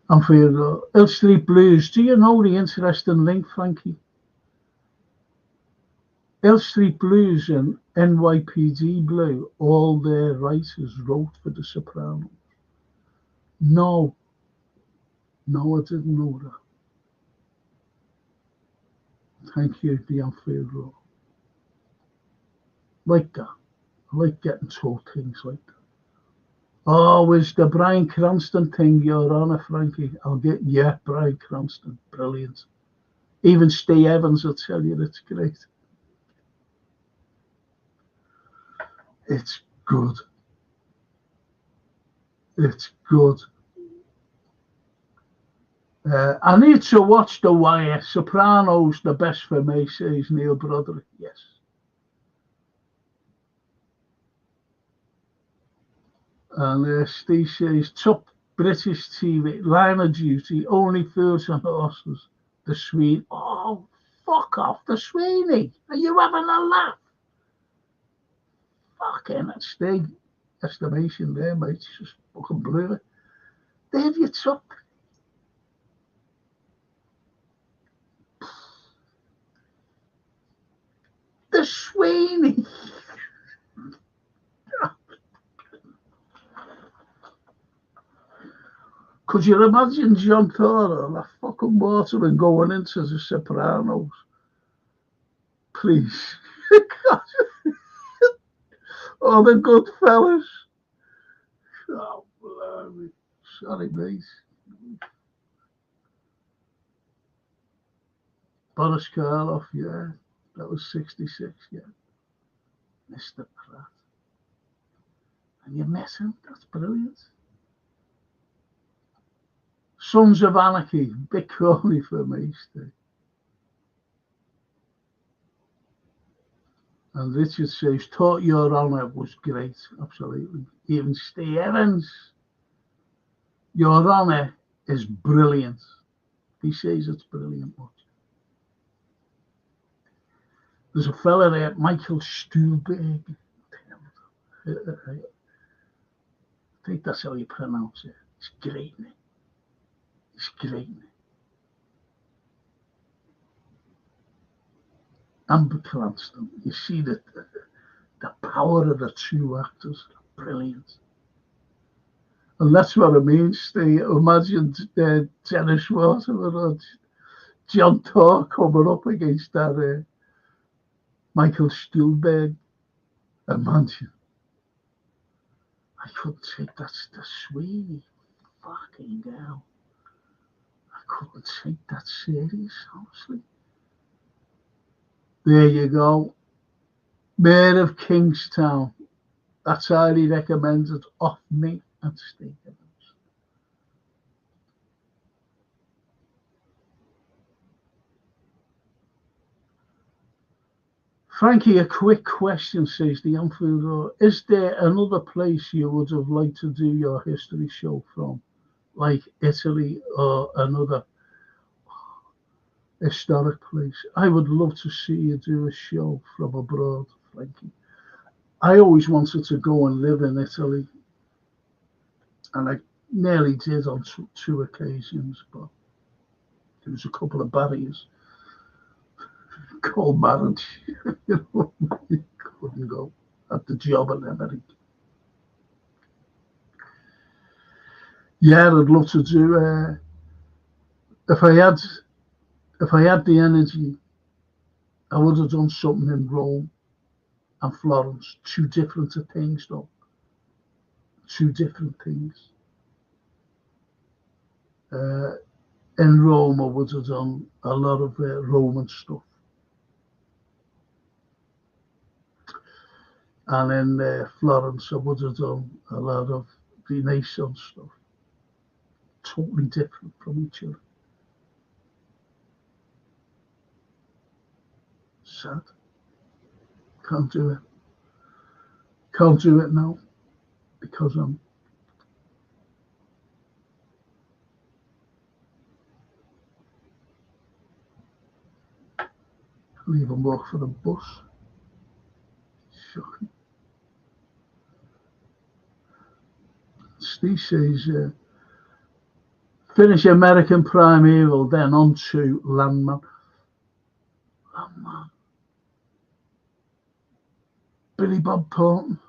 And for your Hill Street Blues, do you know the interesting link, Frankie? Hill Street Blues and NYPD Blue, all their writers wrote for The Sopranos. No, I didn't know that. Thank you, the unfair rule. Like that. I like getting told things like that. Oh, is the Bryan Cranston thing you're on it, Frankie? Bryan Cranston. Brilliant. Even Steve Evans will tell you it's great. It's good. It's good. I need to watch The Wire. Sopranos, the best for me, says Neil Broderick. Yes. And Steve says, top British TV, Line of Duty, Only Fools and Horses, The Sweeney. Oh, fuck off, The Sweeney. Are you having a laugh? Fucking Steve. Estimation there, mate. It's just fucking blew it. There you top. The Sweeney. Could you imagine John Thorne and that fucking water and going into The Sopranos? Please. Oh, the good fellas. Oh, blimey. Sorry, mate. Boris Karloff, yeah. That was 66, yeah. Mr. Pratt. And you met him? That's brilliant. Sons of Anarchy, bit corny for me, Steve. And Richard says, Taught Your Honour was great, absolutely. Even Steve Evans, Your Honour is brilliant. He says it's brilliant. There's a fella there, Michael Stuhlberg. I think that's how you pronounce it. It's great, mate. It's great, mate. Amber Cranston. You see the power of the two actors. Brilliant. And that's what I mean, Steve. Imagine Dennis Waterman or John Tor coming up against that Michael Stuhlberg. Imagine. I couldn't take that Sweeney. Fucking hell. I couldn't take that serious, honestly. There you go. Mayor of Kingstown. That's highly recommended. Off me and Steve. Frankie, a quick question, says the Anfield Road. Is there another place you would have liked to do your history show from, like Italy or another historic place? I would love to see you do a show from abroad, Frankie. I always wanted to go and live in Italy, and I nearly did on two occasions, but there was a couple of barriers. Cold marriage, couldn't go at the job and everything. Yeah, I'd love to do. If I had the energy, I would have done something in Rome and Florence. Two different things, though. Two different things. In Rome, I would have done a lot of Roman stuff. And in Florence, I would have done a lot of Renaissance stuff. Totally different from each other. Sad. Can't do it. Can't do it now because I'm leaving work for the bus. Shocking. Steve says, finish American Primeval, then on to Landman. Landman. Billy Bob Thornton.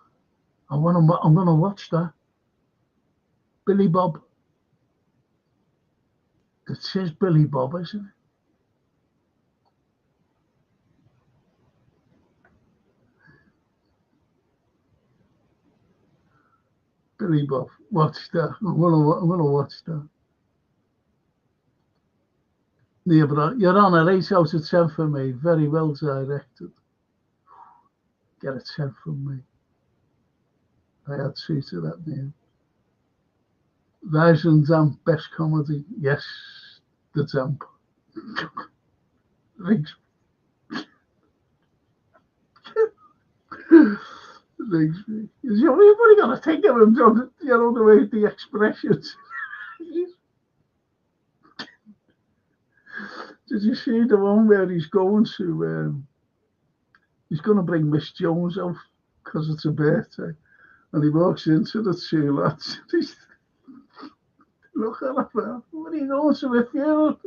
I'm gonna watch that. Billy Bob. It says Billy Bob, isn't it? Billy Bob. Watch that. I'm gonna watch that. Yeah, but you're on an 8 out of 10 for me. Very well directed. Get a 10 from me. I had 2 to that name. Rise and Damp, best comedy. Yes, The Damp. Thanks. Thanks. You've only got to think of him, you know, the way the expressions. Did you see the one where he's going to, he's going to bring Miss Jones out because it's her birthday, and he walks into the 2 lads. Look at her, what are you going to a funeral?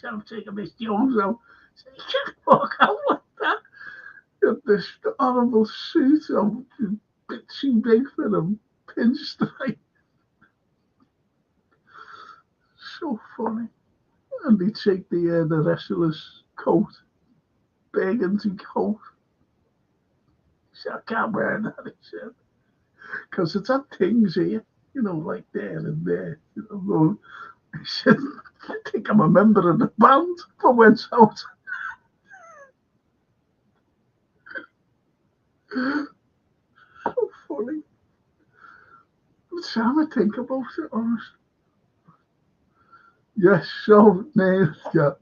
I'm taking Miss Jones out. You can't walk out like that. Got this horrible suit on, a bit too big for them, pinstripe. So funny. And they take the wrestler's coat, burgundy coat. He said, I can't wear that, he said, because it's had things here, you know, like there and there. You know, he said, I think I'm a member of the band that went out. So funny. But Sam, I think about it, honestly. Yes, so, Neil, yeah.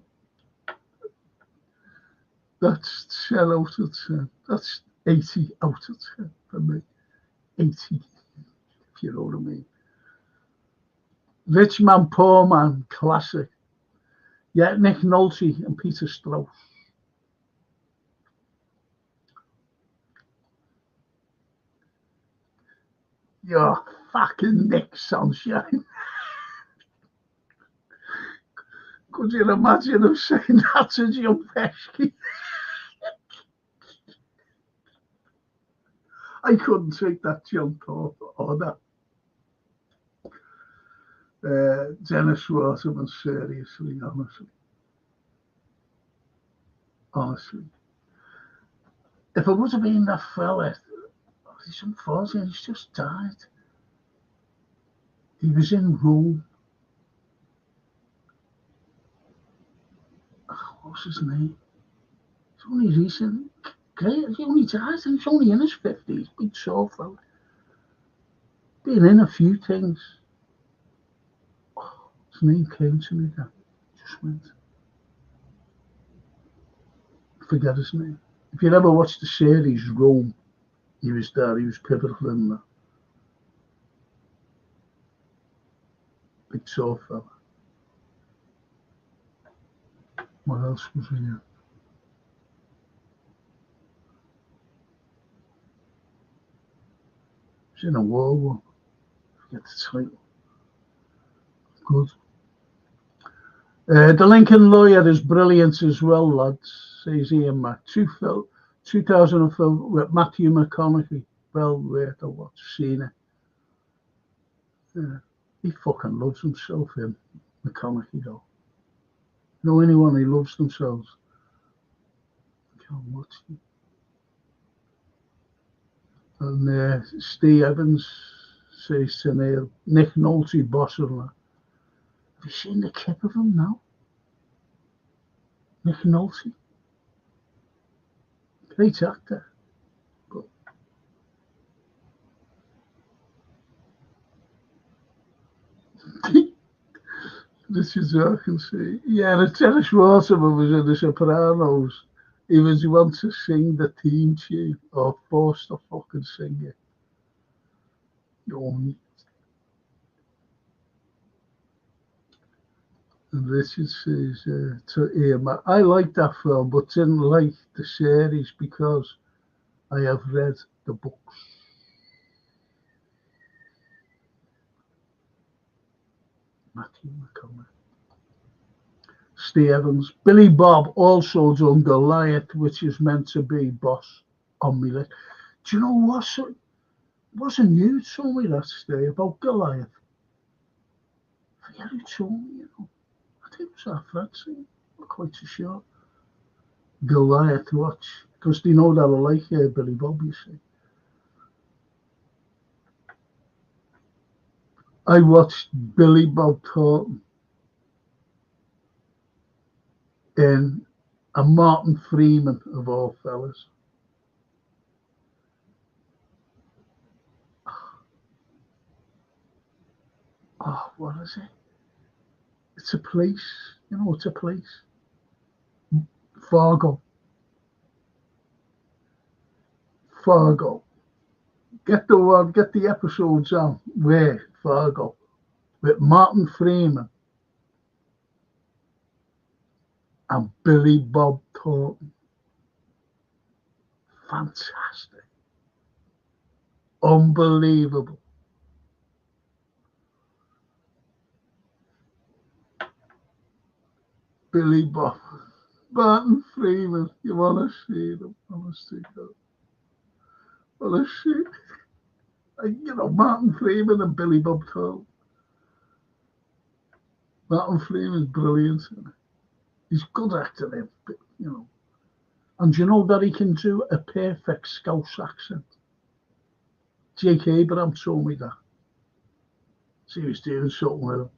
That's 10 out of 10. That's 80 out of 10 for me. 80, if you know what I mean. Rich Man, Poor Man, classic. Yeah, Nick Nolte and Peter Strauss. You're fucking Nick Sunshine. Could you imagine him saying that to Joe Pesci? I couldn't take that jump off or that. Dennis Waterman, seriously, honestly. If it would have been that fella, he's unfortunate, he's just died. He was in Rome. What's his name? It's only recent. Great, he only died and he's only in his 50s. Big tall fella. Been in a few things. Oh, his name came to me then. Just went. Forget his name. If you ever watched the series Rome, he was there. He was pivotal in that. Big tall fella. What else was he in? He was in a war one. Forget the title. Good. The Lincoln Lawyer is brilliant as well, lads, says Ian Mac. 2000 film with Matthew McConaughey. Well worth a watch. Seen it. Yeah. He fucking loves himself, him. McConaughey, though. Know anyone who loves themselves? I can't watch it. And Steve Evans says to Neil, Nick Nolte, boss of that. Have you seen the clip of him now? Nick Nolte. Great actor. But this is what I can see. Yeah, the Dennis Waterman was in The Sopranos. He was want to sing the theme tune or forced to fucking sing it. And Richard says to Ian, I like that film, but didn't like the series because I have read the books. Matthew McConaughey. Steve Evans. Billy Bob also done Goliath, which is meant to be boss on me list. Do you know what? Wasn't you told me that today about Goliath? I forget who told me, I think it was our friends. I'm not quite too sure. Goliath watch. Because they know that I like Billy Bob, you see. I watched Billy Bob Thornton in a Martin Freeman of all fellas. Oh, what is it? It's a place. It's a place. Fargo. Get the episodes on. Where? Fargo. With Martin Freeman and Billy Bob Thornton. Fantastic. Unbelievable. Billy Bob. Martin Freeman. You want to see them? Honestly, want to see. Martin Freeman and Billy Bob Thornton. Martin Freeman's brilliant. He's good acting him, And you know that he can do a perfect Scouse accent? Jake Abraham told me that. So he was doing something with him.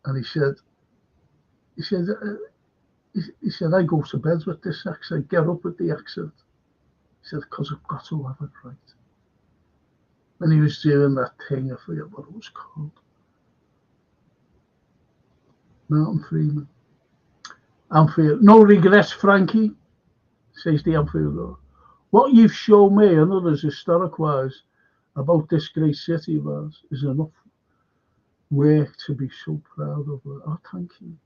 And he said, I go to bed with this accent, get up with the accent. He said, because I've got to have it right. And he was doing that thing, I forget what it was called. Martin Freeman. Anfield. No regrets, Frankie, says the Anfield. What you've shown me and others historic-wise about this great city of ours is enough. work to be so proud of her. Oh, thank you.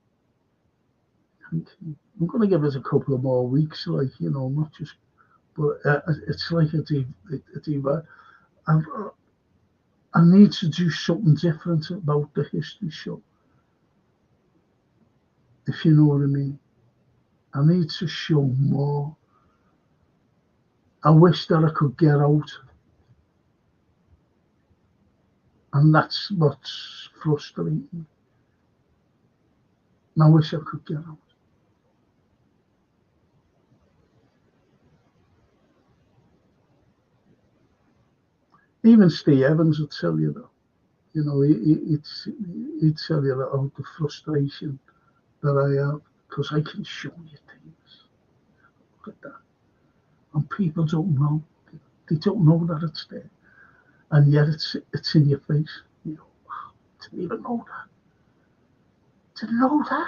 Thank you. I'm going to give it a couple of more weeks, like, not just, but it's like I, I need to do something different about the history show, if you know what I mean. I need to show more. I wish that I could get out, and that's what's frustrating. I wish I could get out. Even Steve Evans would tell you that. He'd tell you that out the frustration that I have, because I can show you things. Look at that. And people don't know. They don't know that it's there. And yet it's in your face. Wow, didn't even know that. Didn't know that.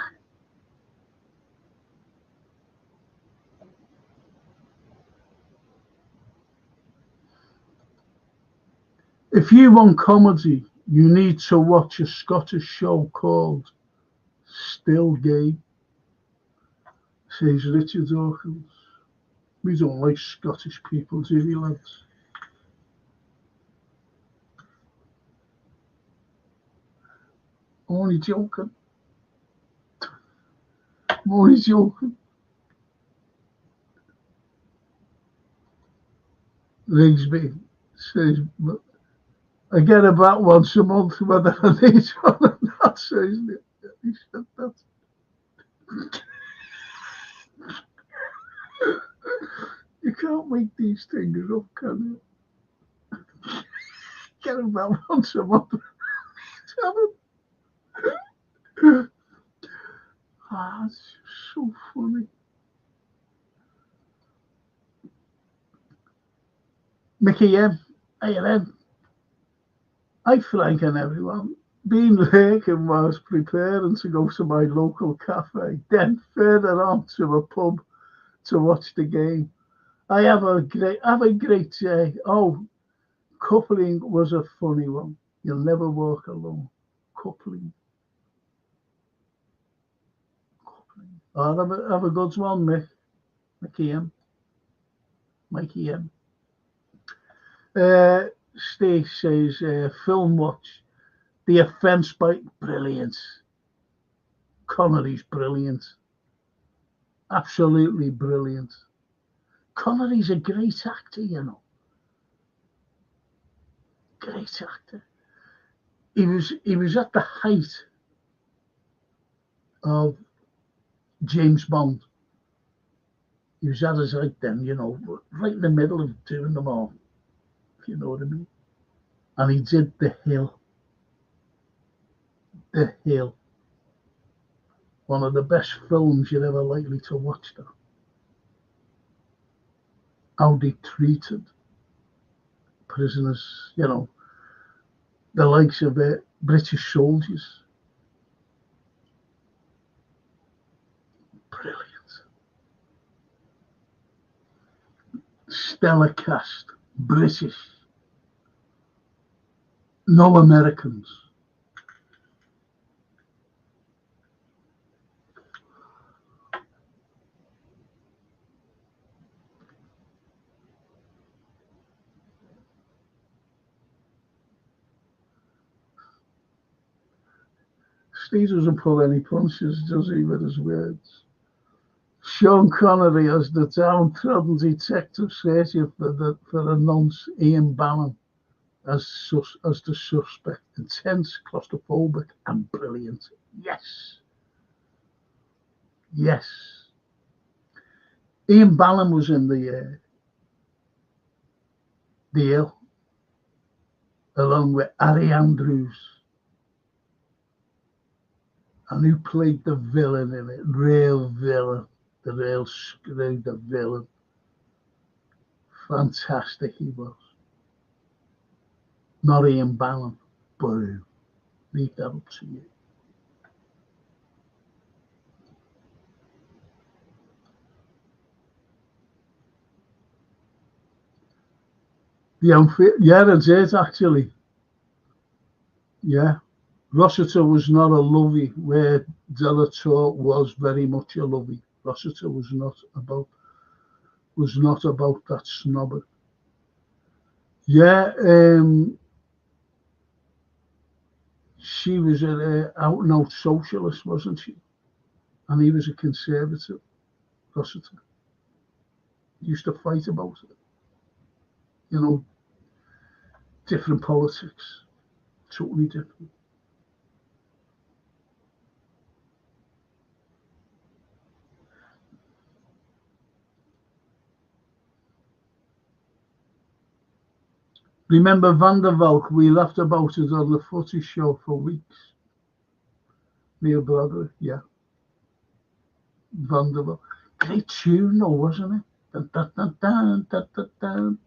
If you want comedy, you need to watch a Scottish show called Still Gay, says Richard Dawkins. We don't like Scottish people, do we, lads? I'm only joking. I'm only joking. Rigsby says, I get about once a month whether I need one or not, says he said that. You can't make these things up, can you? Get about once a month. It's so funny. Mickey M. A&M. Hi, Frank and everyone. Been working whilst preparing to go to my local cafe, then further on to a pub to watch the game. I have a great day. Oh, coupling was a funny one. You'll never walk alone. Coupling. Oh, have a good one, Mick. Mickey M. Mikey M. Steve says, film watch. The Offence Bite, brilliant. Connery's brilliant. Absolutely brilliant. Connery's a great actor. Great actor. He was at the height of James Bond. He was at his height then, right in the middle of doing them all, if you know what I mean. And he did The Hill. The Hill. One of the best films you're ever likely to watch. That. How they treated prisoners, the likes of British soldiers. Brilliant. Stellar cast. British. No Americans. Steve doesn't pull any punches, does he, with his words? Sean Connery as the downtrodden detective searching for the nonce Ian Bannon as the suspect. Intense, claustrophobic, and brilliant. Yes. Yes. Ian Bannon was in the Hill, along with Harry Andrews. And who played the villain in it? Real villain. The real screw, the villain. Fantastic he was. Not Ian Bannon. Boom. Leave that up to you. Yeah, it did actually. Yeah. Rossiter was not a lovey, where Delator was very much a lovey. Rossiter was not about that snobbing. Yeah, she was an out and out socialist, wasn't she? And he was a conservative. Rossiter used to fight about it. You know, different politics, totally different. Remember Van der Valk? We laughed about it on the footy show for weeks. Neil Bradley, yeah. Van der Valk. Great tune, though, wasn't it? Dun, dun, dun, dun, dun, dun,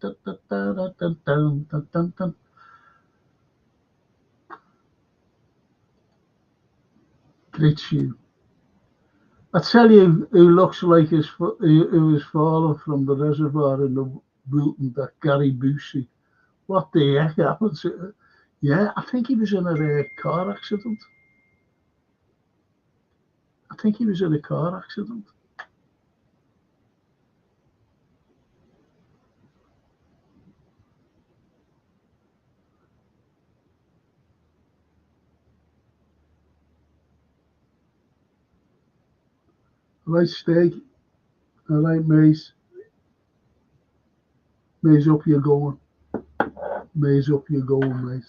dun, dun, dun, dun, dun, dun, dun, dun, dun. Great tune. I tell you, who looks like who was fallen from the reservoir in the Wilton, that Gary Busey. What the heck happened to? Yeah, I think he was in a car accident. I think he was in a car accident. Right, Steak. All right, mate. Maze up you're going. Maze up you're going, mate.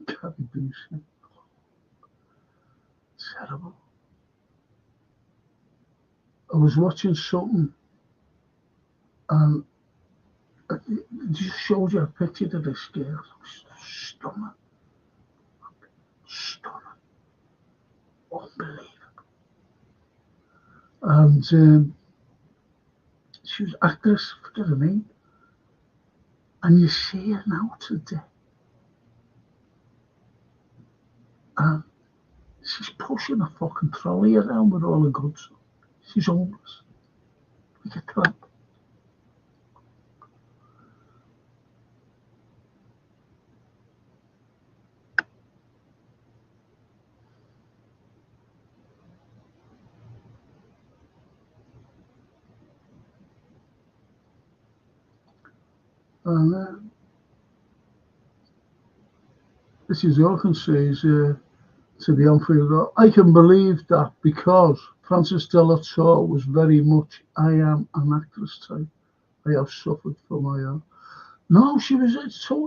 Gary Busey. Terrible. I was watching something and it just showed you a picture of this girl. Stunning. Stunning. Unbelievable. And she was actress, forget her name. And you see her now today. And she's pushing a fucking trolley around with all the goods. She's homeless. Like a tramp. And this is all I can say is to the Anfield. I can believe that because Frances Delator was very much, I am an actress type. I have suffered for my own. No, she was,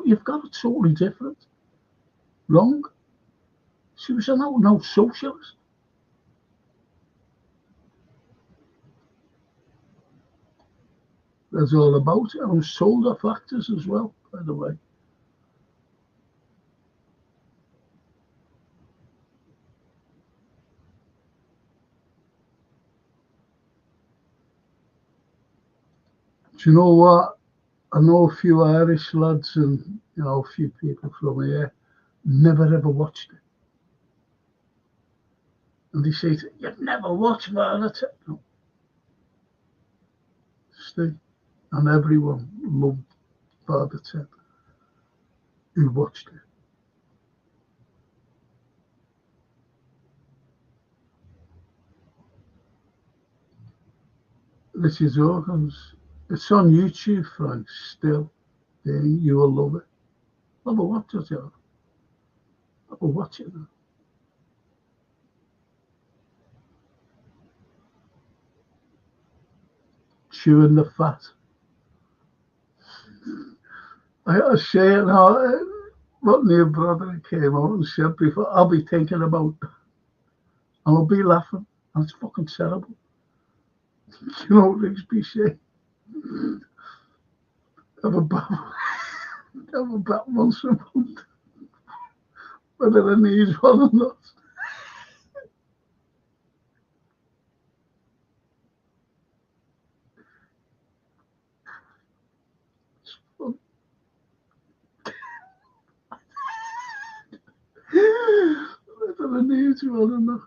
you've got it totally different. Wrong. She was an out and out socialist. That's all about it. I was told off actors as well, by the way. Do you know what? I know a few Irish lads and a few people from here never ever watched it. And they say, you've never watched Vanity? No, Steve. And everyone loved Father Ted who watched it. Richard Dawkins. It's on YouTube, Frank, still. Yeah, you will love it. Have a watch it, yeah. Have a watch it. Chewing the fat. I gotta say it now. What Neil Bradley came out and said before, I'll be thinking about, and I'll be laughing, and it's fucking terrible. You know what Rigsby say? Have a bat, have a bat once a month, whether I need one or not. Whether I need one or not.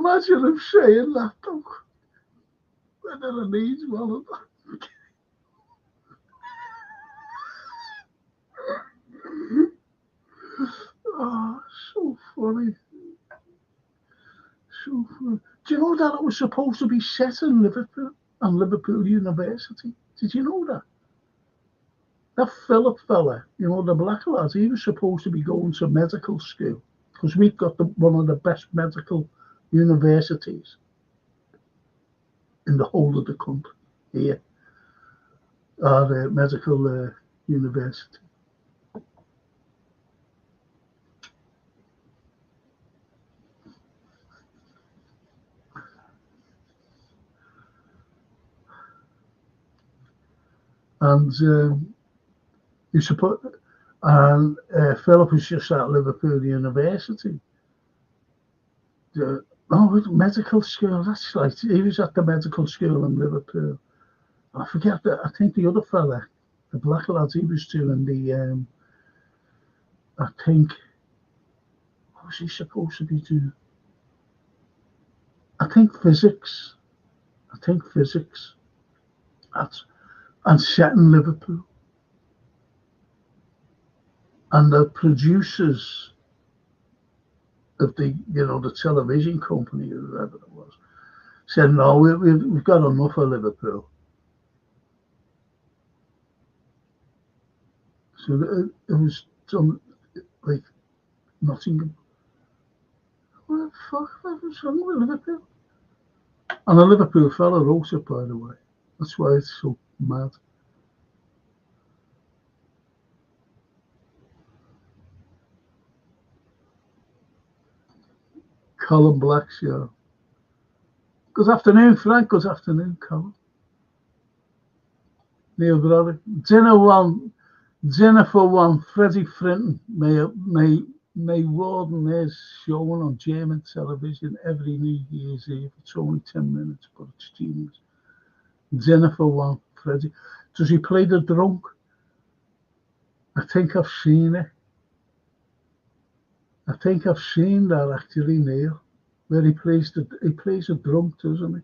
imagine him saying that though. Whether it needs one of that. Oh, so funny. So funny. Do you know that it was supposed to be set in Liverpool and Liverpool University? Did you know that? That Philip fella, the black lad, he was supposed to be going to medical school because we've got one of the best medical universities in the whole of the country here, our medical university. And you suppose, and Philip was just at Liverpool University. Medical school. That's right. He was at the medical school in Liverpool. I forget that. I think the other fella, the black lad, he was doing the. I think. What was he supposed to be doing? I think physics. That's and set in Liverpool. And the producers of the television company or whatever it was said, no, we've got enough of Liverpool. So it was done like Nottingham. What the fuck? What was wrong with Liverpool? And a Liverpool fella wrote it, by the way. That's why it's so mad. Colin Black show. Good afternoon, Frank. Good afternoon, Colin. Neil brother. Dinner for one. Freddie Frinton. May Warden is showing on German television every New Year's Eve. It's only 10 minutes, but it's genius. Dinner for one. Freddie. Does he play the drunk? I think I've seen it. I think I've seen that actually, Neil, where he plays a drunk, doesn't he?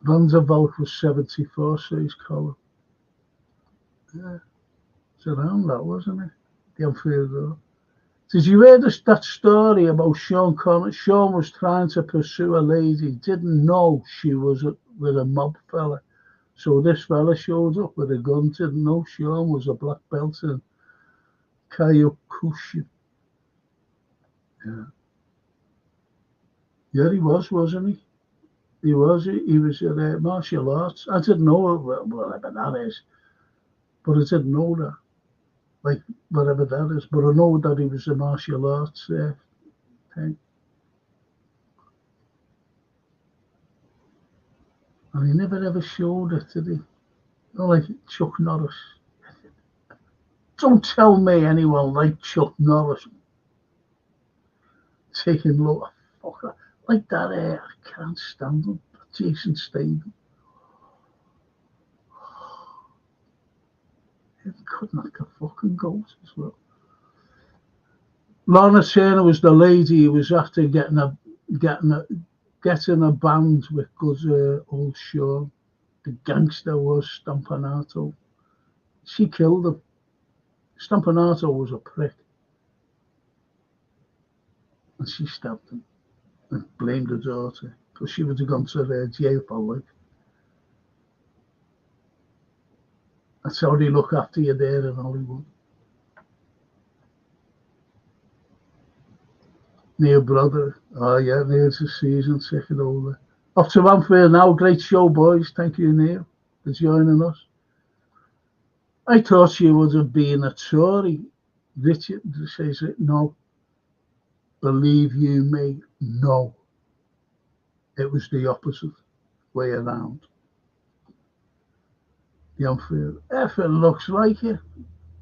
Van der Valk was 74, says Colin. Yeah, it's around that, wasn't it? The unfair girl. Did you hear that story about Sean Connery? Sean was trying to pursue a lady, didn't know she was with a mob fella. So this fella showed up with a gun, didn't know Sean was a black belt in Kyokushin. Yeah, he was, wasn't he? He was at martial arts. I didn't know whatever that is, but I didn't know that. Like, whatever that is. But I know that he was a martial arts thing. And he never ever showed it, did he? Not like Chuck Norris. Don't tell me anyone like Chuck Norris taking look fucker like that. I can't stand him. Jason Statham. He could knock a fucking goat as well. Lorna Turner was the lady who was after getting a band with good old Sean. The gangster was Stampanato. She killed him. Stampanato was a prick. And she stabbed him and blamed her daughter because she would have gone to jail for life. That's how they look after you there in Hollywood. Neil brother. Oh yeah, Neil's a season ticket over. Off to Anfield now. Great show, boys. Thank you, Neil, for joining us. I thought you would have been a Tory. Richard says it. No. Believe you me, no. It was the opposite way around. The Anfield. If it looks like it.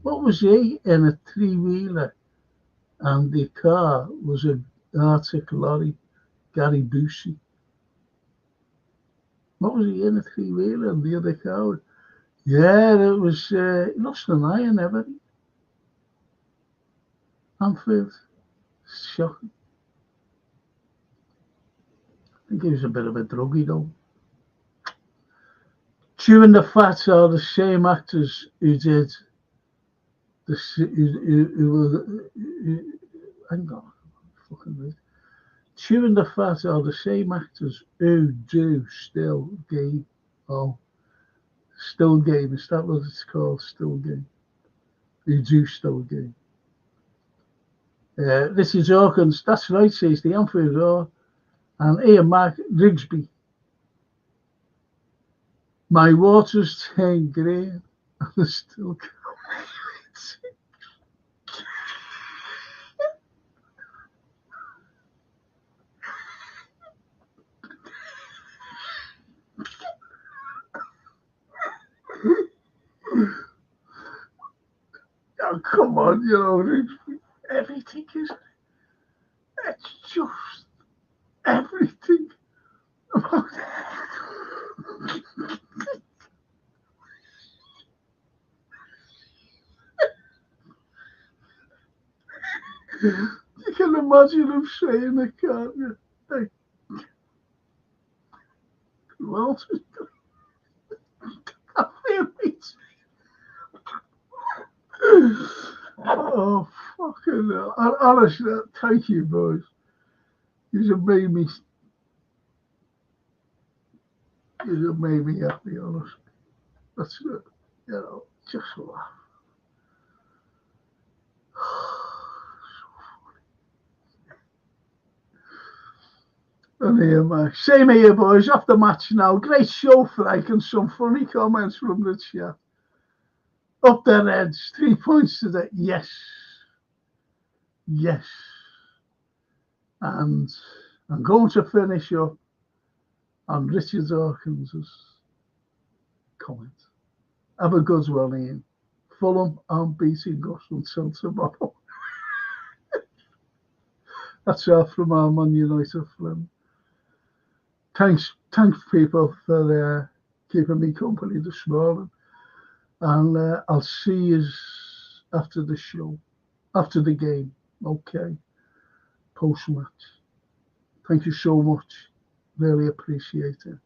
What was he in a three-wheeler? And the car was an Arctic lorry, Gary Busey. What was he in a three-wheeler? And the other car, Yeah, it was he lost an eye and everything. Anfield, shocking. I think he was a bit of a druggie though. Chewing the Fat are the same actors who did the who were hang on, fucking wait. Chewing the Fat are the same actors who do Still Game. Oh, Still Game, is that what it's called? Still Game. Who do Still Game. Richard Hawkins, that's right, says the Anfield, and Ian Mark Rigsby. My waters turn green and the still. Oh, come on, Rigsby. Everything is. It's just everything about You can imagine him saying it, can't you? Like, well, I feel it. Oh, fucking hell. Honestly, thank you, boys. You've made me, you've made me happy, honestly. That's it. Just laugh. And here, same here, boys. Off the match now. Great show, Frank, and some funny comments from the chat. Up the Reds. 3 points to the yes. Yes. And I'm going to finish up on Richard Hawkins' comment. Have a good one, Ian. Fulham aren't beating us until tomorrow. That's all from our Man United friend. Thanks, people, for keeping me company this morning. And I'll see you after the show, after the game. Okay, post match. Thank you so much. Really appreciate it.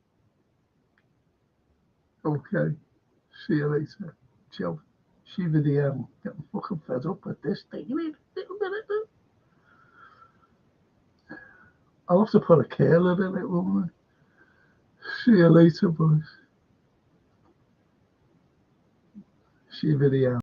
Okay, see you later. Ciao. See you video. Getting fucking fed up with this thing. I'll have to put a curler in it, won't I? See you later, boys. See you video.